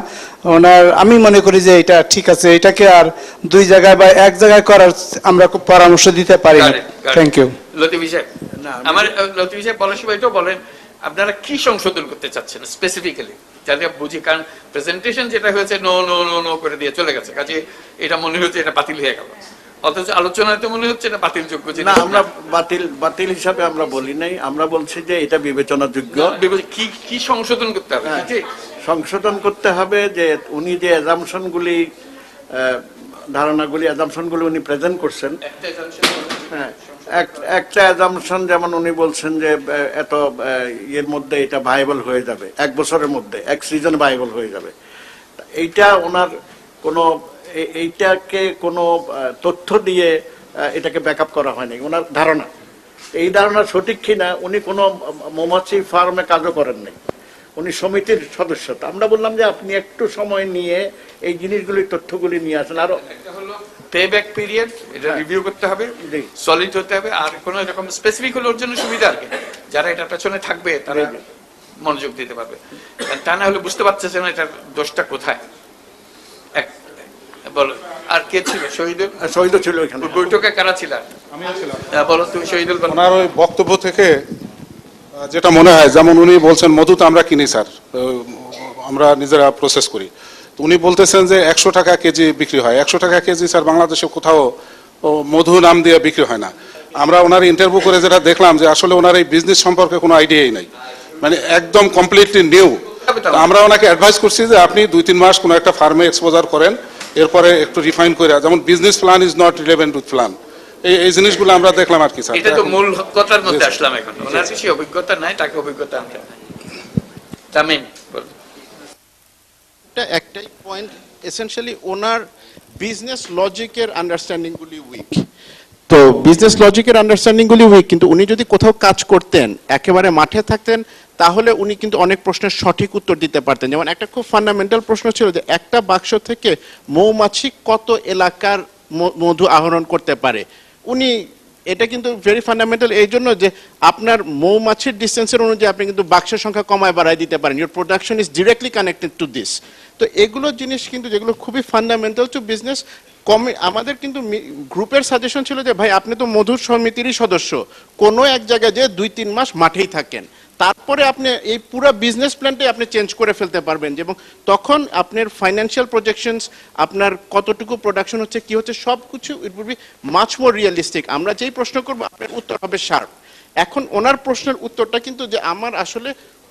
Speaker 22: ওনার আমি মনে করি যে এটা ঠিক আছে, এটাকে আর 2 জায়গায় বা 1 জায়গায় করার আমরা পরামর্শ দিতে পারি না। Thank you.
Speaker 2: লতিফ সাহেব, আমার লতিফ সাহেব বলার সময় এটাও বলেন আপনারা কি সংশোধন করতে চাচ্ছেন স্পেসিফিক্যালি, যাতে বুঝি, কারণ প্রেজেন্টেশন যেটা হয়েছে নো নো নো নো করে দিয়ে চলে গেছে, কাজে এটা মনে হচ্ছে এটা বাতিল হয়ে গেল, অথচ আলোচনায় তো মনে হচ্ছে এটা বাতিল যোগ্য।
Speaker 10: না, আমরা বাতিল হিসাবে আমরা বলি নাই, আমরা বলছি যে এটা বিবেচনাযোগ্য।
Speaker 2: কি সংশোধন করতে হবে?
Speaker 10: সংশোধন করতে হবে যে উনি যে অ্যাজাম্পশনগুলি, ধারণাগুলি, অ্যাজাম্পশনগুলি উনি প্রেজেন্ট করছেন, হ্যাঁ একটা অ্যাজাম্পশন যেমন উনি বলছেন যে এত এর মধ্যে এটা ভাইবল হয়ে যাবে, 1 বছরের মধ্যে 1 সিজন ভাইবল হয়ে যাবে, এইটা ওনার কোনো এইটাকে কোনো তথ্য দিয়ে এটাকে ব্যাকআপ করা হয়নি, ওনার ধারণা। এই ধারণা সঠিক কিনা, উনি কোনো মৌমাছি ফার্মে কাজও করেন নাই, উনি সমিতির সদস্য। আমরা বললাম যে আপনি একটু সময় নিয়ে এই জিনিসগুলি, তথ্যগুলি নিয়ে আসেন। আরো
Speaker 2: পেব্যাক পিরিয়ড এটা রিভিউ করতে হবে, সলিড হতে হবে, আর কোন এরকম স্পেসিফিক হলে ওর জন্য সুবিধা আর কি, যারা এটা পেছনে থাকবে তারা মনোযোগ দিতে পারবে, তা না হলে বুঝতে পারছে না এটার দোষটা কোথায়। বলো, আর কে ছিল? শহীদুল ছিল ওইখানে বৈঠকে, কারা ছিল?
Speaker 13: আমিও ছিলাম।
Speaker 2: বলো তুমি শহীদুল।
Speaker 13: ওনার ওই বক্তব্য থেকে যেটা মনে হয়, যেমন উনি বলছেন মধু তো আমরা কিনি স্যার, আমরা নিজেরা প্রসেস করি, তো উনি বলতেছেন যে 100 টাকা কেজি বিক্রি হয়। 100 টাকা কেজি স্যার বাংলাদেশে কোথাও মধু নাম দিয়ে বিক্রি হয় না। আমরা ওনার ইন্টারভিউ করে যেটা দেখলাম যে আসলে ওনার এই বিজনেস সম্পর্কে কোনো আইডিয়াই নাই, মানে একদম কমপ্লিটলি নিউ। আমরা ওনাকে অ্যাডভাইস করছি যে আপনি 2-3 মাস কোনো একটা ফার্মে এক্সপোজার করেন, এরপরে একটু রিফাইন করে, যেমন business plan is not relevant with plan, এই জিনিসগুলো আমরা দেখলাম আর কি স্যার।
Speaker 2: এটা তো মূল কথার মধ্যে আসলাম এখন, ওনার বেশি অভিজ্ঞতা নাই, তাকে অভিজ্ঞতা আনতে হবে। তামিম বল।
Speaker 7: একটাই পয়েন্ট, এসেনশিয়ালি ওনার বিজনেস লজিকের আন্ডারস্ট্যান্ডিংগুলি উইক। তো বিজনেস লজিকের আন্ডারস্ট্যান্ডিংগুলি উইক, কিন্তু উনি যদি কোথাও কাজ করতেন, একেবারে মাঠে থাকতেন, তাহলে উনি কিন্তু অনেক প্রশ্নের সঠিক উত্তর দিতে পারতেন। যেমন একটা খুব ফান্ডামেন্টাল প্রশ্ন ছিল যে একটা বাক্স থেকে মৌমাছি কত এলাকার মধু আহরণ করতে পারে। উনি এটা কিন্তু ভেরি ফান্ডামেন্টাল এই জন্য যে আপনার মৌমাছির ডিস্টেন্সের অনুযায়ী আপনি কিন্তু বাক্সের সংখ্যা কমায় বাড়ায় দিতে পারেন। Your production is directly connected to this. তো এগুলো জিনিস কিন্তু যেগুলো খুবই ফান্ডামেন্টাল টু বিজনেস। আমাদের কিন্তু গ্রুপের সাজেশন ছিল যে ভাই আপনি তো মধুর সমিতিরই সদস্য, কোনো এক জায়গায় যে 2-3 মাস মাঠেই থাকেন, তারপরে আপনি এই পুরো বিজনেস প্ল্যানটাই আপনি চেঞ্জ করে ফেলতে পারবেন। এবং তখন আপনার ফাইন্যান্সিয়াল প্রজেকশনস, আপনার কতটুকু প্রোডাকশন হচ্ছে, কি হচ্ছে, সব কিছু it will be much more realistic. আমরা যেই প্রশ্ন করবো আপনার উত্তর হবে শার্প। এখন ওনার প্রশ্নের উত্তরটা কিন্তু যে আমার আসলে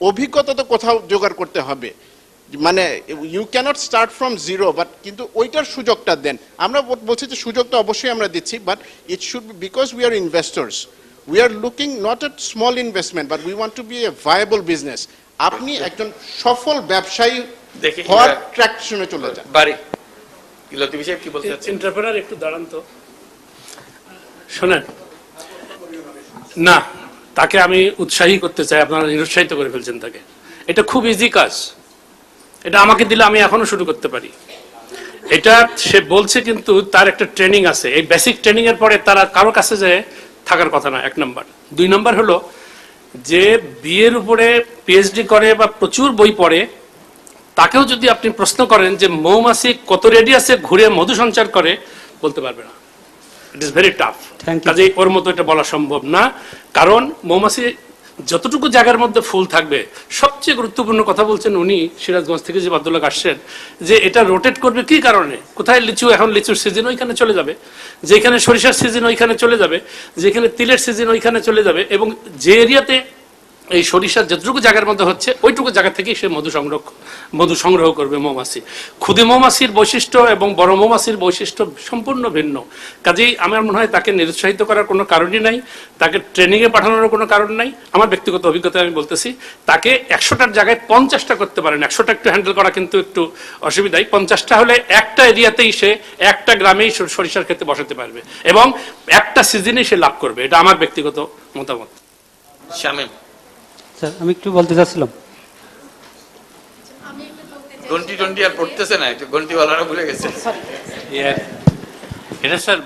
Speaker 7: অভিজ্ঞতা তো কোথাও জোগাড় করতে হবে, মানে you can't start from zero, but কিন্তু ওইটার সুযোগটা দেন। আমরা বলছি যে সুযোগটা অবশ্যই আমরা দিচ্ছি, but it should be because we are investors, we are looking not at small investment, but we want to be a viable business. আপনি একজন সফল ব্যবসায়ী হওয়ার ট্র্যাকশনে চলে যান।
Speaker 2: বাড়ি লতিফ সাহেব কি বলতে চাচ্ছেন?
Speaker 3: এন্টারপ্রেনার একটু দাঁড়ান তো, শোনেন না, তাকে আমি উৎসাহী করতে চাই, আপনারা নিরুৎসাহিত করে ফেলছেন তাকে। এটা খুব ইজি কাজ, এটা আমাকে দিলে আমি এখনো শুরু করতে পারি। এটা সে বলছে, কিন্তু তার একটা ট্রেনিং আছে। এই বেসিক ট্রেনিং এর পরে তারা কারো কাছে যায় থাকার কথা না, 1 নম্বর। 2 নম্বর হলো যে বিয়ের উপরে পিএইচডি করে বা প্রচুর বই পড়ে, তাকেও যদি আপনি প্রশ্ন করেন যে মৌমাছি কত রেডিয়াসে ঘুরে মধু সঞ্চার করে, বলতে পারবে না। It is very tough. কাজেই ওর মতো এটা বলা সম্ভব না, কারণ মৌমাছি যতটুকু জায়গার মধ্যে ফুল থাকবে। সবচেয়ে গুরুত্বপূর্ণ কথা বলছেন উনি, সিরাজগঞ্জ থেকে যে ভদ্রলোক আসছেন, যে এটা রোটেট করবে কি কারণে, কোথায় লিচু, এখন লিচুর সিজন ওইখানে চলে যাবে, যেখানে সরিষার সিজন ওইখানে চলে যাবে, যেখানে তিলের সিজন ওইখানে চলে যাবে, এবং যে এরিয়াতে এই সরিষার যতটুকু জায়গার মধ্যে হচ্ছে ওইটুকু জায়গা থেকেই সে মধু সংগ্রহ করবে মৌমাছি। ক্ষুদে মৌমাছির বৈশিষ্ট্য এবং বড় মৌমাছির বৈশিষ্ট্য সম্পূর্ণ ভিন্ন। কাজেই আমার মনে হয় তাকে নিরুৎসাহিত করার কোনো কারণই নাই, তাকে ট্রেনিংয়ে পাঠানোর কোনো কারণ নাই। আমার ব্যক্তিগত অভিজ্ঞতা আমি বলতেছি, তাকে 100টার জায়গায় 50টা করতে পারেন। 100টা একটু হ্যান্ডেল করা কিন্তু একটু অসুবিধাই। 50টা হলে একটা এরিয়াতেই সে একটা গ্রামেই সরিষার ক্ষেত্রে বসাতে পারবে এবং একটা সিজনেই সে লাভ করবে। এটা আমার ব্যক্তিগত মতামত।
Speaker 2: শামীম
Speaker 1: স্যার, আমি একটু বলতে চাচ্ছিলাম,
Speaker 2: ঘন্টি আর পড়তেছে না, একটু ঘন্টিওয়ালারা ভুলে গেছে।
Speaker 6: এটা স্যার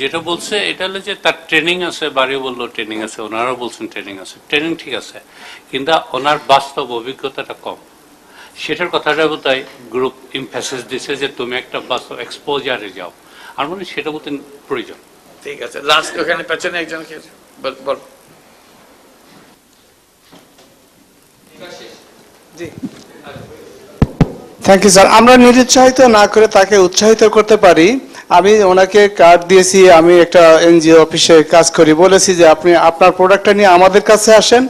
Speaker 6: যেটা বলছে এটা হলো যে তার ট্রেনিং আছে, বাড়িও বললো ট্রেনিং আছে, ওনারাও বলছেন ট্রেনিং আছে। ট্রেনিং ঠিক আছে, কিন্তু ওনার বাস্তব অভিজ্ঞতাটা কম। সেটার কথাটা বোধহয় গ্রুপ ইমফ্যাসিস দিছে যে তুমি একটা বাস্তব এক্সপোজারে যাও, আর মনে সেটা বলতে প্রয়োজন।
Speaker 2: ঠিক আছে, লাস্ট ওখানে পেছনে একজন বল।
Speaker 22: Thank you sir. আমরা নিরুৎসাহিত না করে তাকে উৎসাহিত করতে পারি। আমি ওনাকে কার্ড দিয়েছি, আমি একটা এনজিও অফিসে কাজ করি, বলেছি যে আপনি আপনার প্রোডাক্টটা নিয়ে আমাদের কাছে আসেন,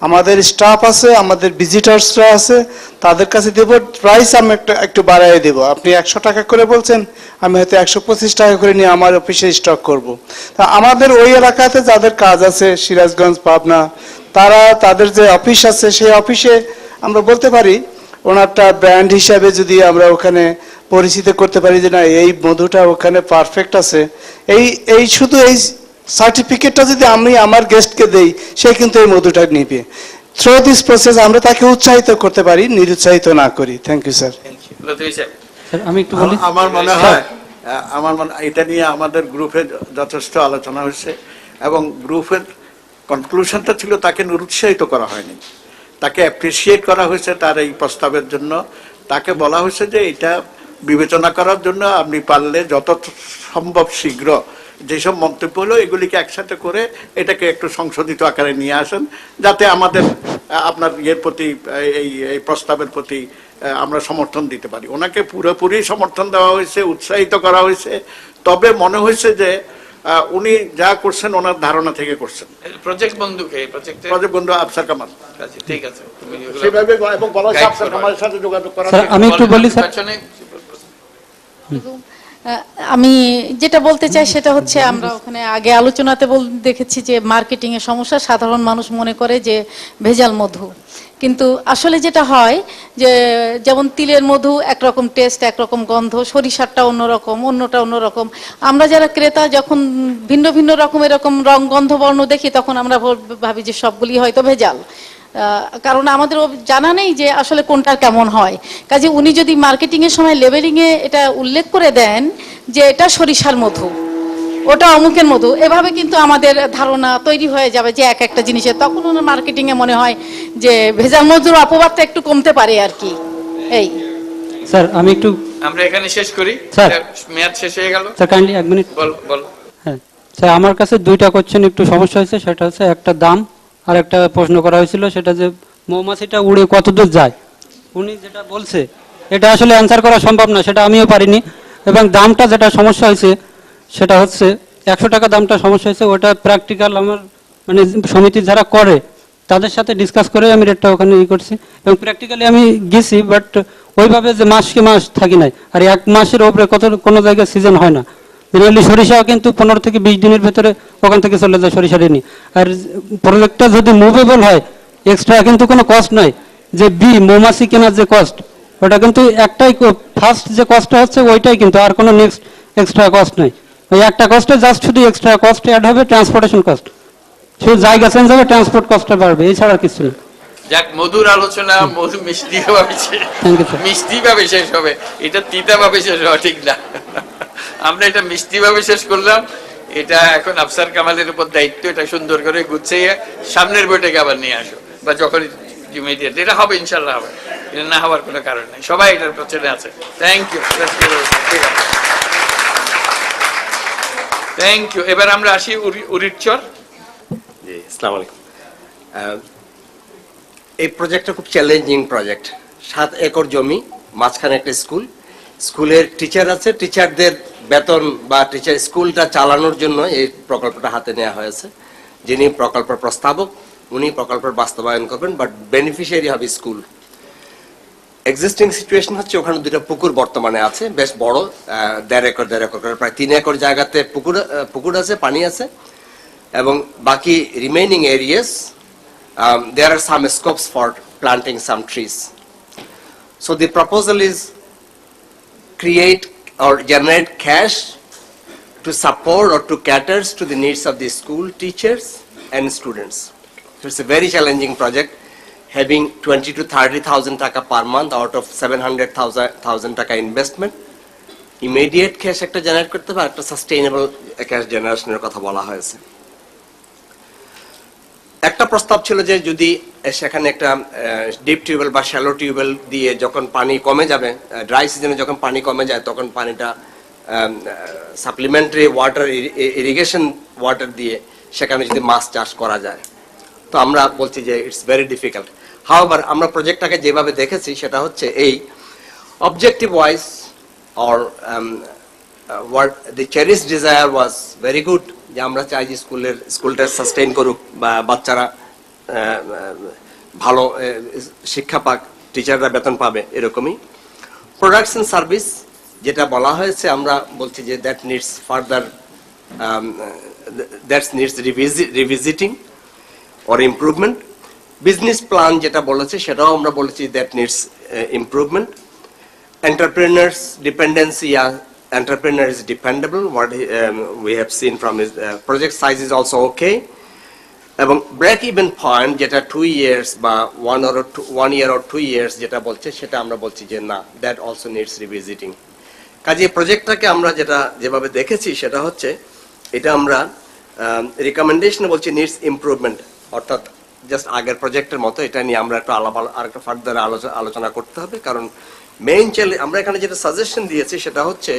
Speaker 22: আমাদের স্টাফ আছে, আমাদের ভিজিটার্সরা আছে, তাদের কাছে দেব, প্রাইস আমি একটু বাড়াই দেবো। আপনি 100 টাকা করে বলছেন, আমি হয়তো 125 টাকা করে নিয়ে আমার অফিসে স্টক করব। তা আমাদের ওই এলাকাতে যাদের কাজ আছে, সিরাজগঞ্জ, পাবনা, তারা তাদের যে অফিস আছে সেই অফিসে আমরা বলতে পারি ওনারটা ব্র্যান্ড হিসাবে যদি আমরা ওখানে পরিচিত করতে পারি যে না এই মধুটা ওখানে পারফেক্ট আছে, এই শুধু এই সার্টিফিকেটটা যদি আমি আমার গেস্টকে দেই, সে কিন্তু এই মধুটা নিবে। থ্রু দিস প্রসেস আমরা তাকে উৎসাহিত করতে পারি, নিরুৎসাহিত না করি। Thank you sir.
Speaker 1: আমি একটু বলি,
Speaker 10: আমার মনে হয় এটা নিয়ে আমাদের গ্রুপে যথেষ্ট আলোচনা হয়েছে এবং গ্রুপের কনক্লুশনটা ছিল তাকে নিরুৎসাহিত করা হয়নি, তাকে অ্যাপ্রিসিয়েট করা হয়েছে তার এই প্রস্তাবের জন্য। তাকে বলা হয়েছে যে এটা বিবেচনা করার জন্য আপনি পারলে যত সম্ভব শীঘ্র যেসব মন্তব্য হলো এগুলিকে একসাথে করে এটাকে একটু সংশোধিত আকারে নিয়ে আসেন, যাতে আমাদের আপনার ইয়ের প্রতি এই প্রস্তাবের প্রতি আমরা সমর্থন দিতে পারি। ওনাকে পুরোপুরি সমর্থন দেওয়া হয়েছে, উৎসাহিত করা হয়েছে। তবে মনে হয়েছে যে উনি যা করছেন ওনার ধারণা থেকে করছেন।
Speaker 2: প্রজেক্ট
Speaker 10: বন্ধু আফসার কামাল,
Speaker 2: ঠিক আছে,
Speaker 10: সেভাবে এবং বলা হয়েছে আফসার কামালের সাথে যোগাযোগ করা।
Speaker 1: আমি একটু বলি স্যার,
Speaker 4: আমি যেটা বলতে চাই সেটা হচ্ছে আমরা ওখানে আগে আলোচনাতে দেখেছি যে মার্কেটিং এর সমস্যা, সাধারণ মানুষ মনে করে যে ভেজাল মধু, কিন্তু আসলে যেটা হয় যে যেমন তিলের মধু একরকম টেস্ট, একরকম গন্ধ, সরিষারটা অন্যরকম, অন্যটা অন্যরকম। আমরা যারা ক্রেতা যখন ভিন্ন ভিন্ন রকম এরকম রং গন্ধ বর্ণ দেখি তখন আমরা ভাবি যে সবগুলি হয়তো ভেজাল, কারণ আমাদের জানা নেই যে আসলে কোনটা কেমন হয়। কাজে উনি যদি মার্কেটিং এর সময় লেবেলিং এ এটা উল্লেখ করে দেন যে এটা সরিষার মধু, ওটা অমুকের মধু, এভাবে কিন্তু আমাদের ধারণা তৈরি হয়ে যাবে যে এক একটা জিনিসের, তখন ওনার মার্কেটিং এ মনে হয় যে ভেজাল মধুর অপবাদটা একটু কমতে পারে আর কি। এই
Speaker 1: স্যার আমি একটু,
Speaker 2: আমরা এখানে শেষ করি,
Speaker 1: স্যার।
Speaker 2: মেয়াদ শেষ হয়ে গেল।
Speaker 1: স্যার কাইন্ডলি 1 মিনিট।
Speaker 2: বল।
Speaker 1: হ্যাঁ স্যার, আমার কাছে 2টা কোশ্চেন একটু সমস্যা হয়েছে। সেটা হচ্ছে একটা দাম, আর একটা প্রশ্ন করা হয়েছিল সেটা যে মৌমাছিটা উড়ে কতদূর যায়। উনি যেটা বলছে এটা আসলে অ্যান্সার করা সম্ভব না, সেটা আমিও পারিনি। এবং দামটা যেটা সমস্যা হয়েছে সেটা হচ্ছে 100 টাকা দামটা সমস্যা হয়েছে, ওটা প্র্যাকটিক্যাল আমার মানে সমিতি যারা করে তাদের সাথে ডিসকাস করে আমি রেটটা ওখানে করছি, এবং প্র্যাকটিক্যালি আমি গেছি, বাট ওইভাবে যে মাসকে মাস থাকি নাই। আর 1 মাসের ওপরে কোনো জায়গায় সিজন হয় না। জেনারেলি সরিষা কিন্তু 15 থেকে 20 দিনের ভেতরে ওখান থেকে চলে যায় সরিষা ঋণী। আর প্রজেক্টটা যদি মুভেবল হয় এক্সট্রা কিন্তু কোনো কস্ট নাই, যে মৌমাছি কেনার যে কস্ট ওটা কিন্তু একটাই, ফার্স্ট যে কস্টটা হচ্ছে ওইটাই, কিন্তু আর কোনো নেক্সট এক্সট্রা কস্ট নাই। ওই একটা কস্টে জাস্ট শুধু এক্সট্রা কস্ট অ্যাড হবে, ট্রান্সপোর্টেশন কস্ট, শুধু জায়গা চেঞ্জ হবে, ট্রান্সপোর্ট কস্টটা বাড়বে, এছাড়া কিছু না।
Speaker 2: যাক, মধুর আলোচনা মধু মিষ্টি ভাবে শেষ হবে, এটা তিতা ভাবে শেষ হওয়া ঠিক না। আমরা এটা মিষ্টি ভাবে শেষ করলাম। এটা এখন আফসার কামালের উপর দায়িত্ব, এটা সুন্দর করে গুছিয়ে সামনের বইটাকে আবার নিয়ে আসো, বা যখন ইমিডিয়েট এটা হবে, ইনশাল্লাহ হবে, এটা না হওয়ার কোনো কারণ নেই, সবাই এটার পেছনে আছে। Thank you, thank you. এবার আমরা আসি উরিরচর।
Speaker 15: জি, আসসালামু আলাইকুম। এই প্রজেক্টটা খুব চ্যালেঞ্জিং প্রজেক্ট। 7 একর জমি, মাঝখানে একটা স্কুল, স্কুলের টিচার আছে, টিচারদের বেতন বা টিচার স্কুলটা চালানোর জন্য এই প্রকল্পটা হাতে নেওয়া হয়েছে। যিনি প্রকল্পের প্রস্তাবক উনি প্রকল্পের বাস্তবায়ন করবেন, বাট বেনিফিশিয়ারি হবে স্কুল। এক্সিস্টিং সিচুয়েশন হচ্ছে ওখানে 2টা পুকুর বর্তমানে আছে, বেশ বড়, 1.5 একর করে প্রায় 3 একর জায়গাতে পুকুর আছে, পানি আছে, এবং বাকি remaining areas there are some scopes for planting some trees. So the proposal is create or generate cash to support or to cater to the needs of the school teachers and students. So it's a very challenging project, having 20 to 30,000 taka per month out of 700,000 taka investment. Immediate cash একটা generate করতে হবে, একটা sustainable cash জেনারেশনের কথা বলা হয়েছে। একটা প্রস্তাব ছিল যে যদি সেখানে একটা ডিপ টিউবওয়েল বা শ্যালো টিউবওয়েল দিয়ে যখন পানি কমে যাবে, ড্রাই সিজনে যখন পানি কমে যায় তখন পানিটা সাপ্লিমেন্টারি ওয়াটার, ইরিগেশন ওয়াটার দিয়ে সেখানে যদি মাছ চাষ করা যায়। তো আমরা বলছি যে ইটস ভেরি ডিফিকাল্ট। হাউএভার আমরা প্রজেক্টটাকে যেভাবে দেখেছি সেটা হচ্ছে এই objective wise or what the cherished desire was very good, যে আমরা চাই যে স্কুলটা সাস্টেইন করুক বা বাচ্চারা ভালো শিক্ষা পাক, টিচাররা বেতন পাবে, এরকমই। প্রোডাক্টস এন্ড সার্ভিস যেটা বলা হয়েছে আমরা বলছি যে that needs further, that needs revisiting or improvement. Business plan যেটা বলেছে সেটাও আমরা বলেছি that needs improvement. Entrepreneurs dependency, entrepreneur is dependable, what we have seen from his project size is also okay, এবং ব্রেক ইভেন পয়েন্ট যেটা 2 years বা 1 year or 2 years যেটা বলছে সেটা আমরা বলছি যে না, দ্যাট অলসো নিডস রিভিজিটিং। কাজে প্রজেক্টটাকে আমরা যেভাবে দেখেছি সেটা হচ্ছে এটা আমরা রিকমেন্ডেশনে বলছি নিডস ইমপ্রুভমেন্ট, অর্থাৎ জাস্ট আগের প্রজেক্টের মতো এটা নিয়ে আমরা একটু আরেকটা ফার্দার আলোচনা করতে হবে। কারণ মেইন চ্যালেঞ্জ আমরা এখানে যেটা সাজেশন দিয়েছি সেটা হচ্ছে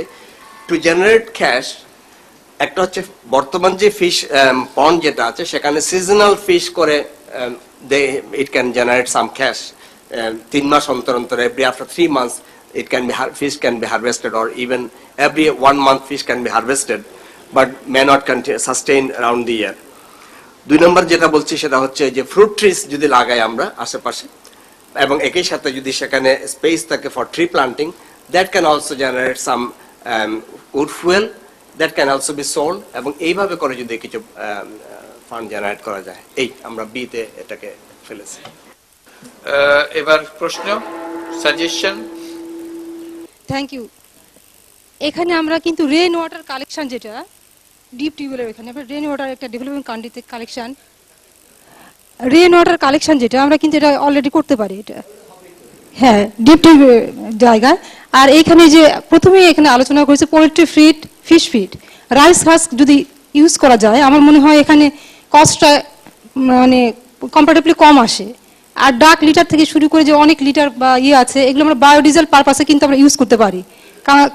Speaker 15: টু জেনারেট ক্যাশ। একটা হচ্ছে বর্তমান যে ফিশ পন্ড যেটা আছে সেখানে সিজনাল ফিশ করে it can generate some cash. 3 মাস অন্তর অন্তর, every after 3 months it can be fish can be harvested, or even every 1 month fish can be harvested, but may not sustain around the year. 2 নম্বর যেটা বলছি সেটা হচ্ছে যে fruit trees যদি লাগাই আমরা আশেপাশে, এবং একই সাথে যদি সেখানে স্পেস থাকে for tree planting, that can also generate some wood fuel that can also be sold, এবং এইভাবে করে যদি কিছু ফান্ড জেনারেট করা যায়, এই আমরা বিতে এটাকে ফেলেছি।
Speaker 2: এবার প্রশ্ন, সাজেশন।
Speaker 5: Thank you. এখানে আমরা কিন্তু রেন ওয়াটার কালেকশন, যেটা ডিপ টিউবওয়েলের এখানে রেন ওয়াটার একটা ডেভেলপিং কান্ট্রিতে কালেকশন, রেন ওয়াটার কালেকশন যেটা আমরা কিন্তু এটা অলরেডি করতে পারি, এটা হ্যাঁ ডিপ টিউবওয়েল জায়গায়। আর এইখানে যে প্রথমেই এখানে আলোচনা করেছে poultry feed, fish feed, rice husk যদি ইউজ করা যায়, আমার মনে হয় এখানে কস্টটা মানে কম্পারেটিভলি কম আসে। আর ডাক লিটার থেকে শুরু করে যে অনেক লিটার বা আছে, এগুলো আমরা বায়োডিজেল পারপাসে কিন্তু আমরা ইউজ করতে পারি।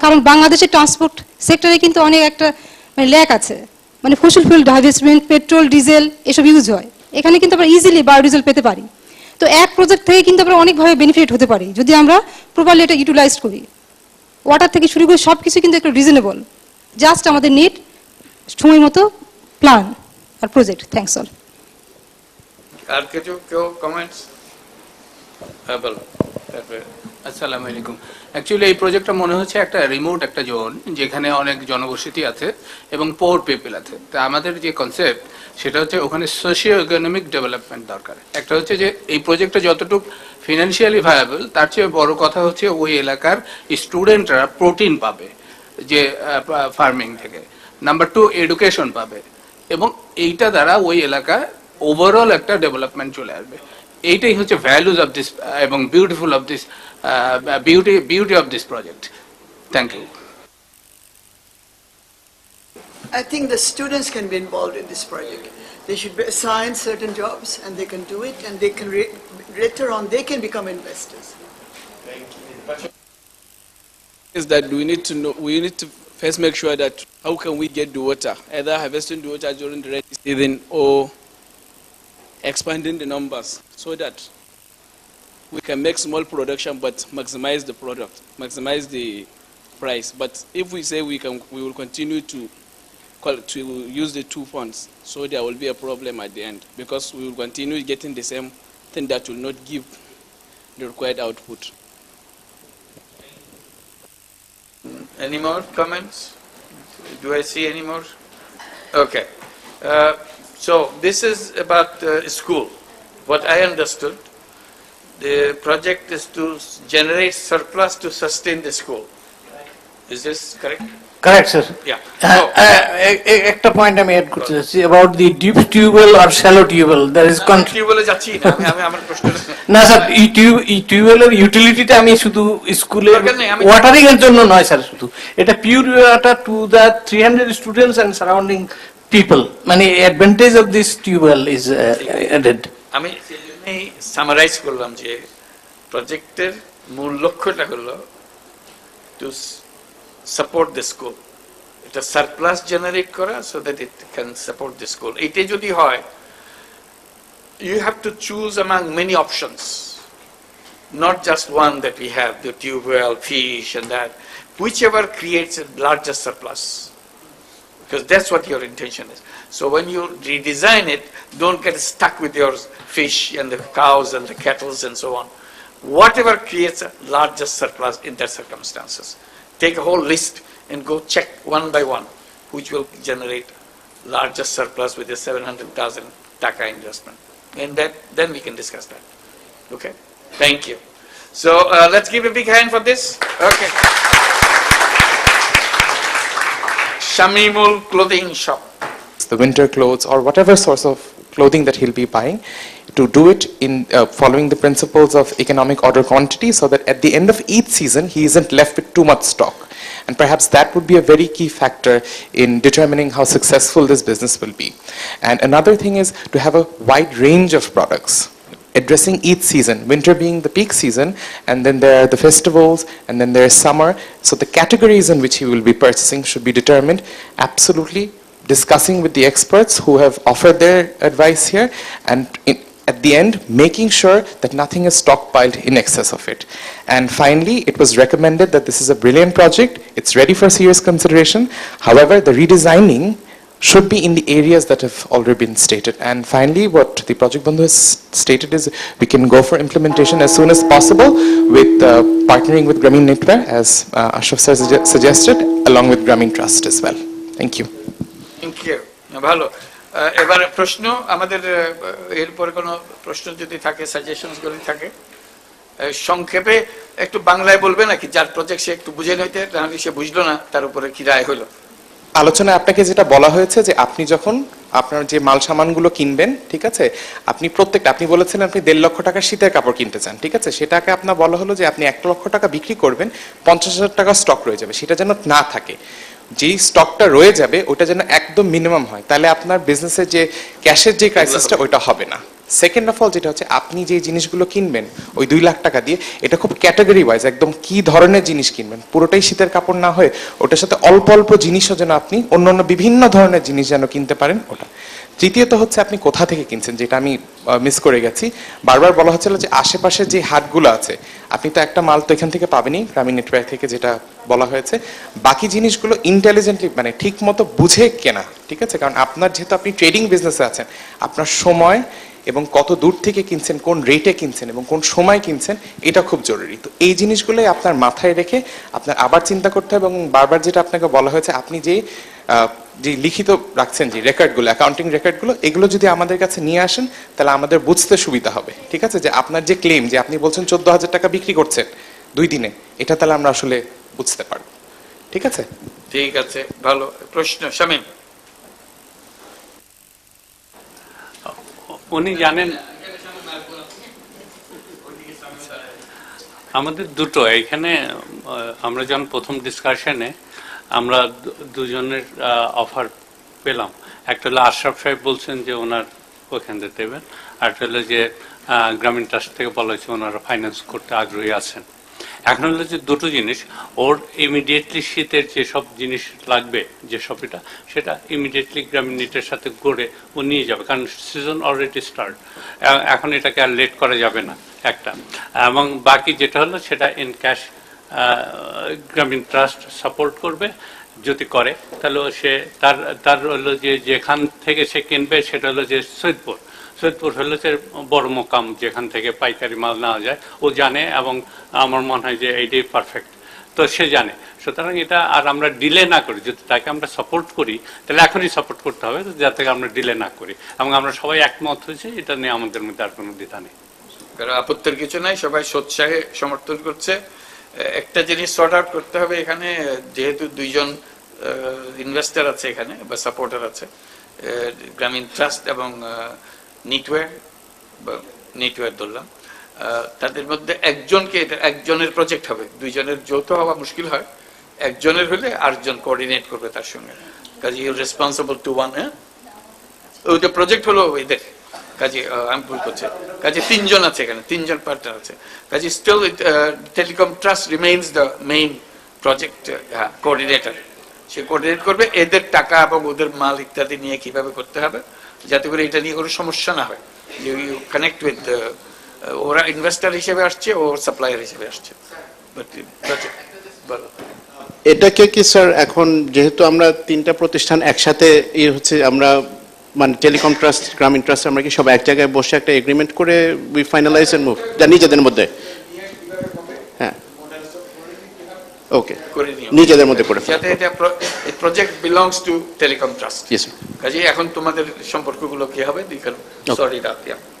Speaker 5: কারণ বাংলাদেশের ট্রান্সপোর্ট সেক্টরে কিন্তু অনেক একটা মানে ল্যাক আছে, মানে fossil fuel divestment, petrol, diesel এসব ইউজ হয়। এখানে কিন্তু আমরা ইজিলি বায়োডিজেল পেতে পারি। তো এক প্রজেক্ট থেকে কিন্তু আমরা অনেকভাবে বেনিফিট হতে পারি যদি আমরা প্রপারলি এটা ইউটিলাইজ করি। ওয়াটার থেকে শুরু করে সব কিছু কিন্তু একটা রিজনেবল, জাস্ট আমাদের নিড সময় মতো প্ল্যান আর প্রজেক্ট। Thanks all.
Speaker 2: আর কিছু কেউ কমেন্টস? হ্যাঁ বলো।
Speaker 11: আসসালামু আলাইকুম। অ্যাকচুয়ালি এই প্রজেক্টটা মনে হচ্ছে একটা রিমোট একটা জোন, যেখানে অনেক জনবসতি আছে এবং পোর পিপল আছে। তা আমাদের যে কনসেপ্ট সেটা হচ্ছে ওখানে সোশিও ইকোনমিক ডেভেলপমেন্ট দরকার। একটা হচ্ছে যে এই প্রজেক্টটা যতটুকু ফিনান্সিয়ালি ভায়াবল, তার চেয়ে বড় কথা হচ্ছে ওই এলাকার স্টুডেন্টরা প্রোটিন পাবে যে ফার্মিং থেকে। নাম্বার 2, এডুকেশন পাবে, এবং এইটা দ্বারা ওই এলাকায় ওভারঅল একটা ডেভেলপমেন্ট চলে আসবে। এইটাই হচ্ছে ভ্যালুজ অফ দিস এবং beautiful of this beauty of this project. Thank you.
Speaker 23: I think the students can be involved in this project. They should be assigned certain jobs and they can do it, and they can later on they can become investors.
Speaker 24: Is that we need to first make sure that how can we get the water, either harvesting the water during the rainy season or expanding the numbers so that we can make small production but maximize the product, maximize the price. But if we say we will continue to use the two funds, so there will be a problem at the end, because we will continue getting the same thing that will not give the required output.
Speaker 2: Any more comments? Do I see any more? Okay. So this is about school. What I understood, the project is to generate surplus to sustain the school. Is this correct?
Speaker 10: Correct, sir.
Speaker 2: Yeah.
Speaker 10: একটা point আমি add করতে চাচ্ছি about the deep tubewell or shallow tubewell. There is
Speaker 2: টিউবওয়েলে যাচ্ছি না, আমি আমার প্রশ্ন
Speaker 10: না স্যার, এই টিউবওয়েলের ইউটিলিটিটা আমি শুধু স্কুলে ওয়াটারিং এর জন্য নয় স্যার, শুধু এটা pure water to the 300 students and surrounding people, মানে advantage of this tubewell is added.
Speaker 2: আমি সামারাইজ করলাম যে প্রজেক্টের মূল লক্ষ্যটা হলো টু সাপোর্ট দ্য স্কুল, এটা সারপ্লাস জেনারেট করা so that it can support the school. এইটাই যদি হয়, you have to choose among many options, not just one that we have, the tube well, fish and that, whichever creates a larger surplus, because that's what your intention is. So when you redesign it, don't get stuck with your fish and the cows and the cattle and so on. Whatever creates a larger surplus in that circumstances. Take a whole list and go check one by one which will generate larger surplus with a 700,000 taka investment. And then we can discuss that. Okay? Thank you. So let's give a big hand for this. Okay. Shamimul Clothing Shop.
Speaker 25: The winter clothes or whatever source of clothing that he'll be buying, to do it in following the principles of economic order quantity, so that at the end of each season he isn't left with too much stock. And perhaps that would be a very key factor in determining how successful this business will be. And another thing is to have a wide range of products addressing each season, winter being the peak season, and then there are the festivals, and then there is summer. So the categories in which he will be purchasing should be determined, absolutely discussing with the experts who have offered their advice here, and at the end, making sure that nothing is stockpiled in excess of it. And finally, it was recommended that this is a brilliant project. It's ready for serious consideration. However, the redesigning should be in the areas that have already been stated. And finally, what the Project Bandhu has stated is we can go for implementation as soon as possible with partnering with Grameen Knitwear, as Ashraf sir suggested, along with Grameen Trust as well. Thank you.
Speaker 2: Thank you. ভালো। এবার প্রশ্ন আমাদের এরপরে কোনো প্রশ্ন যদি থাকে, suggestions গুলো থাকে, সংক্ষেপে একটু বাংলায় বলবে নাকি? যার প্রজেক্ট সে একটু বুঝে নিতে, তাহলে সে বুঝলো না, তার উপরে কি রায় হলো?
Speaker 25: আলোচনায় আপনাকে যেটা বলা হয়েছে যে আপনি যখন আপনার যে মাল সামানগুলো কিনবেন, ঠিক আছে, আপনি প্রত্যেকটা, আপনি বলেছেন আপনি 1.5 লক্ষ টাকার শীতের কাপড় কিনতে চান, ঠিক আছে, সেটাকে আপনার বলা হলো যে আপনি 1 লক্ষ টাকা বিক্রি করবেন, 50,000 টাকা স্টক রয়ে যাবে, সেটা যেন না থাকে। যেই স্টকটা রয়ে যাবে ওটা যেন একদম মিনিমাম হয়, তাহলে আপনার বিজনেসের যে ক্যাশের যে ক্রাইসিসটা ওইটা হবে না। সেকেন্ড অফ অল যেটা হচ্ছে, আপনি যে জিনিসগুলো কিনবেন ওই 2 লাখ টাকা দিয়ে, এটা খুব ক্যাটাগরি ওয়াইজ একদম কি ধরনের জিনিস কিনবেন, পুরোটাই শীতের কাপড় না হয়ে ওটার সাথে অল্প অল্প জিনিসও যেন আপনি অন্যান্য বিভিন্ন ধরনের জিনিস যেন কিনতে পারেন ওটা। তৃতীয়ত হচ্ছে আপনি কোথা থেকে কিনছেন, যেটা আমি মিস করে গেছি, বারবার বলা হচ্ছিল যে আশেপাশে যে হাটগুলো আছে, আপনি তো একটা মাল তো এখান থেকে পাবেনই গ্রামীণ নেটওয়ার্ক থেকে, যেটা বলা হয়েছে, বাকি জিনিসগুলো ইন্টেলিজেন্টলি মানে ঠিক মতো বুঝে কেনা, ঠিক আছে, কারণ আপনার যেহেতু আপনি ট্রেডিং বিজনেসে আছেন, আপনার সময় এবং কত দূর থেকে কিনছেন, কোন রেটে কিনছেন এবং কোন সময় কিনছেন, এটা খুব জরুরি। তো এই জিনিসগুলোই আপনার মাথায় রেখে আপনার আবার চিন্তা করতে হবে, এবং বারবার যেটা আপনাকে বলা হয়েছে, আপনি যে লিখিত রাখছেন যে রেকর্ডগুলো, অ্যাকাউন্টিং রেকর্ডগুলো, এগুলো যদি আমাদের কাছে নিয়ে আসেন তাহলে আমাদের বুঝতে সুবিধা হবে, ঠিক আছে, যে আপনার যে ক্লেম যে আপনি বলছেন 14,000 টাকা বিক্রি করছেন 2 দিনে, এটা তাহলে আমরা আসলে বুঝতে পারবো, ঠিক আছে?
Speaker 2: ঠিক আছে, ভালো প্রশ্ন। শামীম,
Speaker 6: উনি জানেন আমাদের দুটো এখানে, আমরা যখন প্রথম ডিসকাশনে আমরা দুজনের অফার পেলাম, একটা হলো আশরাফ সাহেব বলছেন যে ওনার ওখান থেকে দেবেন, আর একটা হলো যে গ্রামীণ ট্রাস্ট থেকে বলা হয়েছে ওনারা ফাইন্যান্স করতে আগ্রহী আছেন। এখন হলো যে দুটো জিনিস, ওর ইমিডিয়েটলি শীতের যেসব জিনিস লাগবে, যেসব এটা সেটা ইমিডিয়েটলি গ্রামীণ নিটের সাথে গড়ে ও নিয়ে যাবে, কারণ সিজন অলরেডি স্টার্ট, এখন এটাকে আর লেট করা যাবে না একটা। এবং বাকি যেটা হলো সেটা ইন ক্যাশ গ্রামীণ ট্রাস্ট সাপোর্ট করবে, যদি করে তাহলে সে তার হলো যে যেখান থেকে সে কিনবে সেটা হলো যে সৈয়দপুর হলো যে বড় মোকাম, যেখান থেকে পাইকারি মাল নেওয়া যায়, ও জানে, এবং আমার মনে হয় যে এইটাই পারফেক্ট, তো সে জানে। সুতরাং এটা আর আমরা ডিলে না করি, যদি তাকে আমরা সাপোর্ট করি তাহলে এখনই সাপোর্ট করতে হবে, যাতে আমরা ডিলে না করি, এবং আমরা সবাই একমত হয়েছি, এটা নিয়ে আমাদের মধ্যে আর কোনো দ্বিধা নেই।
Speaker 2: আপত্তির কিছু নাই, সবাই সোৎসাহে সমর্থন করছে। একটা জিনিস সর্ট আউট করতে হবে এখানে, যেহেতু 2 জন ইনভেস্টর আছে এখানে বা সাপোর্টার আছে, গ্রামীণ ট্রাস্ট এবং নেটওয়ার্ক ধরলাম, তাদের মধ্যে একজনকে, এটা একজনের প্রজেক্ট হবে, 2 জনের যৌথ হওয়া মুশকিল হয়, একজনের হলে আরেকজন কোঅর্ডিনেট করবে তার সঙ্গে, কাজে ইউ রেসপন্সিবল টু ওয়ান। ওইটা প্রজেক্ট হলো এদের, কাজে আমি ভুল করছি, কাজে 3 জন আছে এখানে, 3 জন পার্টনার আছে, কাজে still telecom trust remains the main project coordinator, সে কোঅর্ডিনেট করবে এদের টাকা এবং ওদের মাল ইত্যাদি নিয়ে কিভাবে করতে হবে, যাতে করে এটা নিয়ে কোনো সমস্যা না হয়। ইউ কানেক্ট উইথ, ওরা ইনভেস্টার হিসেবে আসছে, ও সাপ্লায়ার হিসেবে আসছে।
Speaker 7: এটাকে কি স্যার, এখন যেহেতু আমরা 3টা প্রতিষ্ঠান একসাথে হচ্ছে, আমরা মানে টেলিকম ট্রাস্ট, গ্রামীণ ট্রাস্ট, আমরা কি সব এক জায়গায় বসে একটা এগ্রিমেন্ট করে উই ফাইনালাইজ এন্ড মুভ, যা নিজেদের মধ্যে, হ্যাঁ ওকে, নিজেদের মধ্যে করে,
Speaker 2: যাতে এটা project belongs to telecom trust. কাজে এখন তোমাদের সম্পর্কগুলো কি হবে, সরি রাত।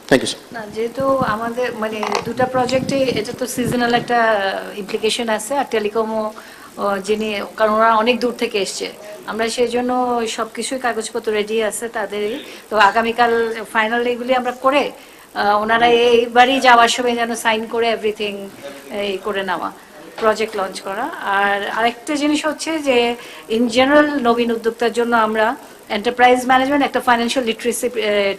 Speaker 7: Thank you sir.
Speaker 9: না, যেহেতু আমাদের মানে 2টা প্রজেক্টে এটা তো সিজনাল একটা ইমপ্লিকেশন আছে, আর টেলিকমও যিনি, কারণ ওরা অনেক দূর থেকে এসছে, আমরা সেই জন্য সব কিছুই কাগজপত্র রেডি আছে তাদেরই, তো আগামীকাল ফাইনাল এগুলি আমরা করে ওনারা এইবারই যাওয়ার সময় যেন সাইন করে এভরিথিং এই করে নেওয়া, প্রজেক্ট লঞ্চ করা। আর আরেকটা জিনিস হচ্ছে যে ইন জেনারেল নবীন উদ্যোক্তার জন্য আমরা এন্টারপ্রাইজ ম্যানেজমেন্ট, একটা ফাইন্যান্সিয়াল লিটারেসি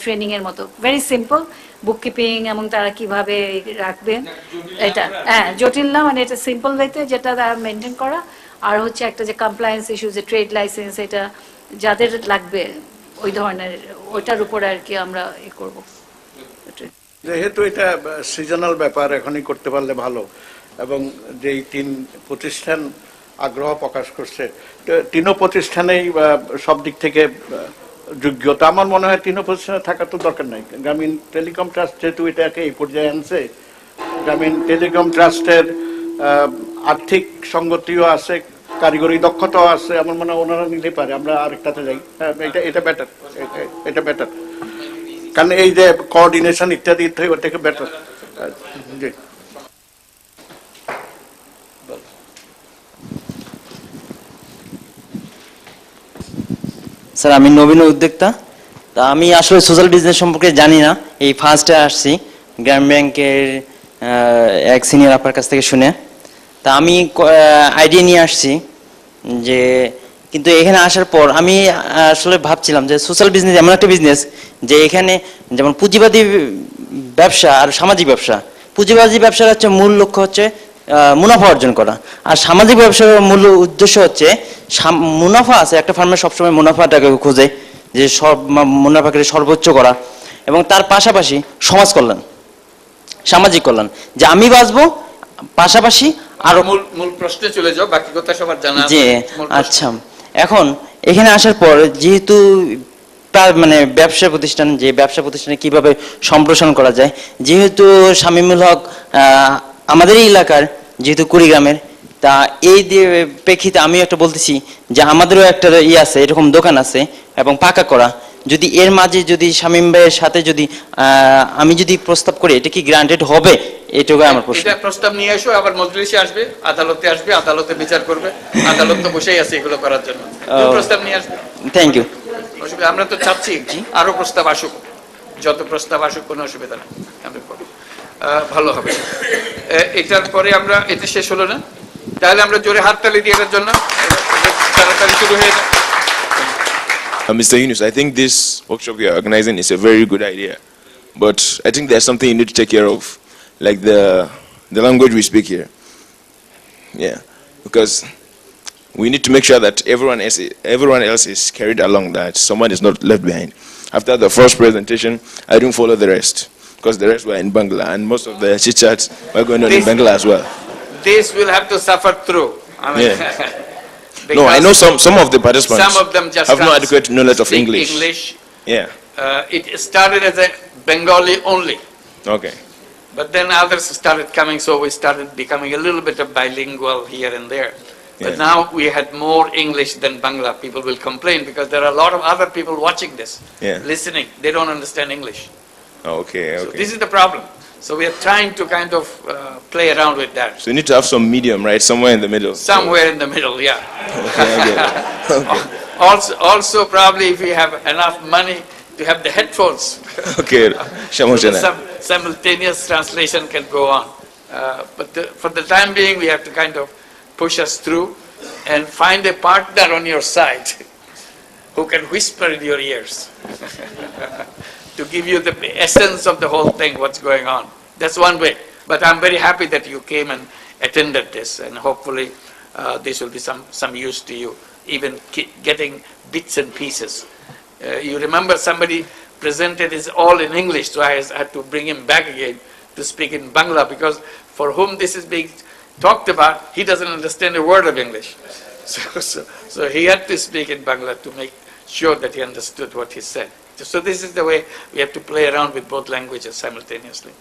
Speaker 9: ট্রেনিং এর মতো, ভেরি সিম্পল, বুককিপিং এবং তারা কিভাবে রাখবে, এটা হ্যাঁ জটিল না, মানে এটা সিম্পল ওয়েতে যেটা তারা মেনটেন করা। আর হচ্ছে একটা যে কমপ্লায়েন্স ইস্যু, যে ট্রেড লাইসেন্স, এটা যাদের লাগবে ওই ধরনের, ওইটার উপরে আর কি আমরা এ করবো।
Speaker 10: যেহেতু এটা সিজনাল ব্যাপার, এখনই করতে পারলে ভালো, এবং যেই 3 প্রতিষ্ঠান আগ্রহ প্রকাশ করছে। তো তিনও প্রতিষ্ঠানেই সব দিক থেকে যোগ্য। তো আমার মনে হয় তিনও প্রতিষ্ঠানে থাকার তো দরকার নাই। গ্রামীণ টেলিকম ট্রাস্ট যেহেতু এটাকে এই পর্যায়ে আনছে, গ্রামীণ টেলিকম ট্রাস্টের আর্থিক সঙ্গতিও আছে, কারিগরি দক্ষতাও আছে, আমার মনে হয় ওনারা নিতে পারে। আমরা আরেকটাতে যাই, এটা বেটার, এটা বেটার, কারণ এই যে কোঅর্ডিনেশন ইত্যাদি থেকে বেটার। জি
Speaker 12: স্যার, আমি নবীন উদ্যোক্তা। তা আমি আসলে সোশ্যাল বিজনেস সম্পর্কে জানি না, এই ফার্স্টে আসছি গ্রাম ব্যাংকের এক সিনিয়র আপার কাছ থেকে শুনে। তা আমি আইডিয়া নিয়ে আসছি যে, কিন্তু এখানে আসার পর আমি আসলে ভাবছিলাম যে সোশ্যাল বিজনেস এমন একটা বিজনেস যে এখানে যেমন পুঁজিবাদী ব্যবসা আর সামাজিক ব্যবসা, পুঁজিবাদী ব্যবসার হচ্ছে মূল লক্ষ্য হচ্ছে মুনাফা অর্জন করা, আর সামাজিক ব্যবসার মূল উদ্দেশ্য হচ্ছে মুনাফা আছে একটা ফার্মের সবসময় মুনাফাটাকে খোঁজে, যে সব মুনাফাকে সর্বোচ্চ করা, এবং তার পাশাপাশি সমাজ কল্যাণ, সামাজিক কল্যাণ, যে আমি বাঁচবো পাশাপাশি আরো।
Speaker 2: মূল প্রশ্নে চলে যাও, বাকি কথা সবার জানা আছে।
Speaker 12: জি আচ্ছা, এখন এখানে আসার পর যেহেতু মানে ব্যবসা প্রতিষ্ঠান, যে ব্যবসা প্রতিষ্ঠানে কিভাবে সম্প্রসারণ করা যায়, যেহেতু শামীমুল হক আমাদের এই এলাকার, যেহেতু কুড়িগ্রামের, তা এই প্রেক্ষিতে আমি একটা বলতেছি যে আমাদেরও একটা আছে, এরকম দোকান আছে এবং পাকা করা। যদি এর মাঝে যদি শামীম ভাইয়ের সাথে যদি আমি যদি প্রস্তাব করি, এটা কি গ্রান্টেড হবে? এটুকু আমার প্রশ্ন।
Speaker 2: এটা প্রস্তাব নিয়ে এসো, আবার মজলিসে আসবে, আদালতে আসবে, আদালতে বিচার করবে, আদালত তো বসেই আছে এগুলো করার জন্য। প্রস্তাব নিয়ে আসবে।
Speaker 12: Thank you.
Speaker 2: অসুবিধা, আমরা তো চাচ্ছি আরো প্রস্তাব আসুক, যত প্রস্তাব আসুক কোনো অসুবিধা নেই, আমরা করবো, ভালো হবে। এটার পরে আমরা, এটা শেষ হলো না, তাহলে আমরা জোরে হাততালি দিয়ে এটার জন্য তাড়াতাড়ি শুরু হয়ে যায়।
Speaker 14: Mr. Yunus, I think this workshop we are organizing is a very good idea, but I think there's something you need to take care of, like the language we speak here. Yeah, because we need to make sure that everyone else is carried along, that someone is not left behind. After the first presentation, I didn't follow the rest, because the rest were in Bangla, and most of the chit-chats were going on in Bangla as well.
Speaker 2: This will have to suffer through. I mean,
Speaker 14: Yeah. No, I know some of the participants
Speaker 2: some of them just
Speaker 14: have no adequate knowledge of
Speaker 2: speak
Speaker 14: English. Yeah.
Speaker 2: It started as a Bengali only,
Speaker 14: Okay.
Speaker 2: but then others started coming, so we started becoming a little bit of bilingual here and there. But
Speaker 14: Yeah.
Speaker 2: now we had more English than Bangla. People will complain because there are a lot of other people watching this,
Speaker 14: Yeah.
Speaker 2: listening. They don't understand English.
Speaker 14: Okay.
Speaker 2: So
Speaker 14: Okay.
Speaker 2: this is the problem. So we are trying to kind of play around with that.
Speaker 14: So you need to have some medium, right? Somewhere in the middle.
Speaker 2: Somewhere in the middle, yeah.
Speaker 14: Okay, I get it. Okay.
Speaker 2: Also probably if we have enough money to have the headphones.
Speaker 14: Okay.
Speaker 2: So
Speaker 14: Shamoshana.
Speaker 2: some simultaneous translation can go on. But for the time being, we have to kind of push us through and find a partner on your side who can whisper in your ears to give you the essence of the whole thing, what's going on. That's one way. But I'm very happy that you came and attended this, and hopefully this will be some use to you, even getting bits and pieces. You remember somebody presented is all in English, so I had to bring him back again to speak in Bangla, because for whom this is being talked about, he doesn't understand a word of English. So he had to speak in Bangla to make sure that he understood what he said. So this is the way we have to play around with both languages simultaneously.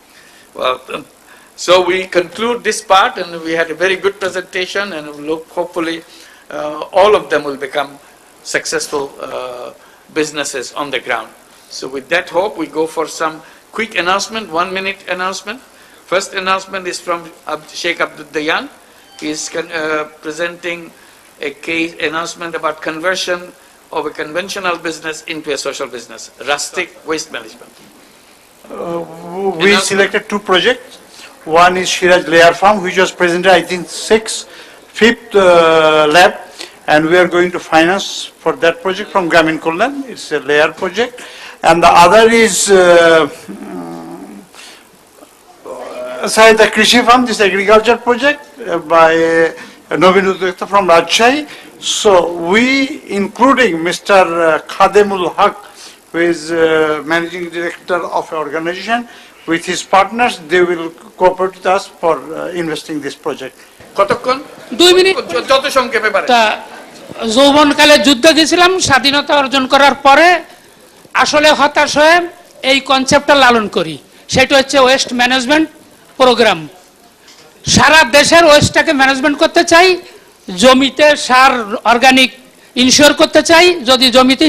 Speaker 2: Well, so we conclude this part, and we had a very good presentation, and look, hopefully all of them will become successful businesses on the ground. So with that hope, we go for some quick announcement, 1-minute announcement. First announcement is from Sheikh Abdul Dayan. He is presenting a case announcement about conversion of a conventional business into a social business, rustic waste management.
Speaker 8: We selected 2 projects. One is Shiraj Layer Farm, which was presented, I think, 5th lab, and we are going to finance for that project from Gramin Kullan. It's a layer project. And the other is the Krishi Farm, this agriculture project by Nobin Uddekta from Rajshahi. So we, including Mr. Khademul Haq, who is Managing Director of an organization, with his partners, they will cooperate with us for investing this project.
Speaker 2: কতক্ষণ?
Speaker 3: 2 minute.
Speaker 2: যত সংক্ষেপে পারে।
Speaker 3: তা যৌবনকালে যুদ্ধে গেছিলাম, স্বাধীনতা অর্জন করার পরে আসলে হতাশ হয়ে এই কনসেপ্টটা লালন করি। সেটা হচ্ছে ওয়েস্ট ম্যানেজমেন্ট প্রোগ্রাম। সারা দেশের ওয়েস্টটাকে ম্যানেজমেন্ট করতে চাই, জমিতে সার অর্গানিক ইনশিওর করতে চাই। যদি জমিতে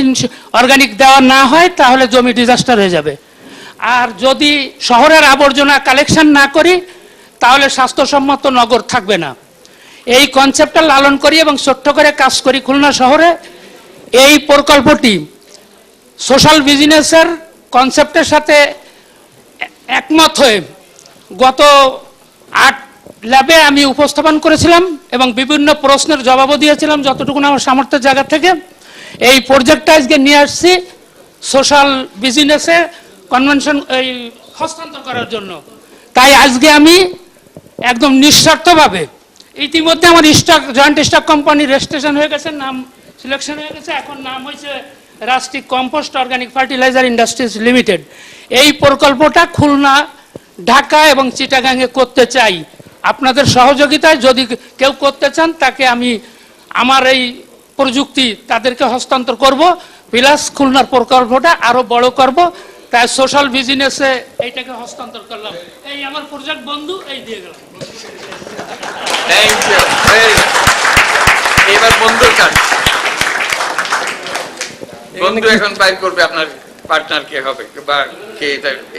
Speaker 3: অর্গানিক দেওয়া না হয় তাহলে জমি ডিজাস্টার হয়ে যাবে। আর যদি শহরের আবর্জনা কালেকশন না করি তাহলে স্বাস্থ্যসম্মত নগর থাকবে না। এই কনসেপ্টটা লালন করি এবং ছোট্ট করে কাজ করি খুলনা শহরে। এই প্রকল্পটি সোশ্যাল বিজনেসের কনসেপ্টের সাথে একমত হয়ে গত 8 ল্যাবে আমি উপস্থাপন করেছিলাম এবং বিভিন্ন প্রশ্নের জবাবও দিয়েছিলাম যতটুকু আমার সামর্থ্যের জায়গা থেকে। এই প্রজেক্টটা আজকে নিয়ে আসছি সোশ্যাল বিজনেসে কনভেনশন এই হস্তান্তর করার জন্য। তাই আজকে আমি একদম নিঃস্বার্থভাবে, ইতিমধ্যে আমার জয়েন্ট স্টক কোম্পানি রেজিস্ট্রেশন হয়ে গেছে, নাম সিলেকশন হয়ে গেছে, এখন নাম হয়েছে রাষ্ট্রিক compost organic fertiliser industries limited. এই প্রকল্পটা খুলনা, ঢাকা এবং চিটাগাংয়ে করতে চাই। আপনাদের সহযোগিতায় যদি কেউ করতে চান তাকে আমি আমার এই প্রযুক্তি তাদেরকে হস্তান্তর করব, প্লাস খুলনার প্রকল্পটা আরো বড় করব। তাই সোশ্যাল বিজনেসে এইটাকে হস্তান্তর করলাম। এই আমার প্রজেক্ট বন্ধু, এই দিয়ে গেলাম।
Speaker 2: Thank you. এবার বন্ধুর কাজ। বন্ধু এখন বাইর করবে আপনার পার্টনার কে হবে বা কে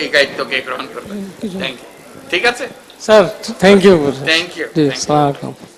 Speaker 2: এই দায়িত্ব কে গ্রহণ করবে। Thank you. ঠিক আছে
Speaker 16: sir, thank you.
Speaker 2: Thank you.
Speaker 16: জি, আসসালামু আলাইকুম।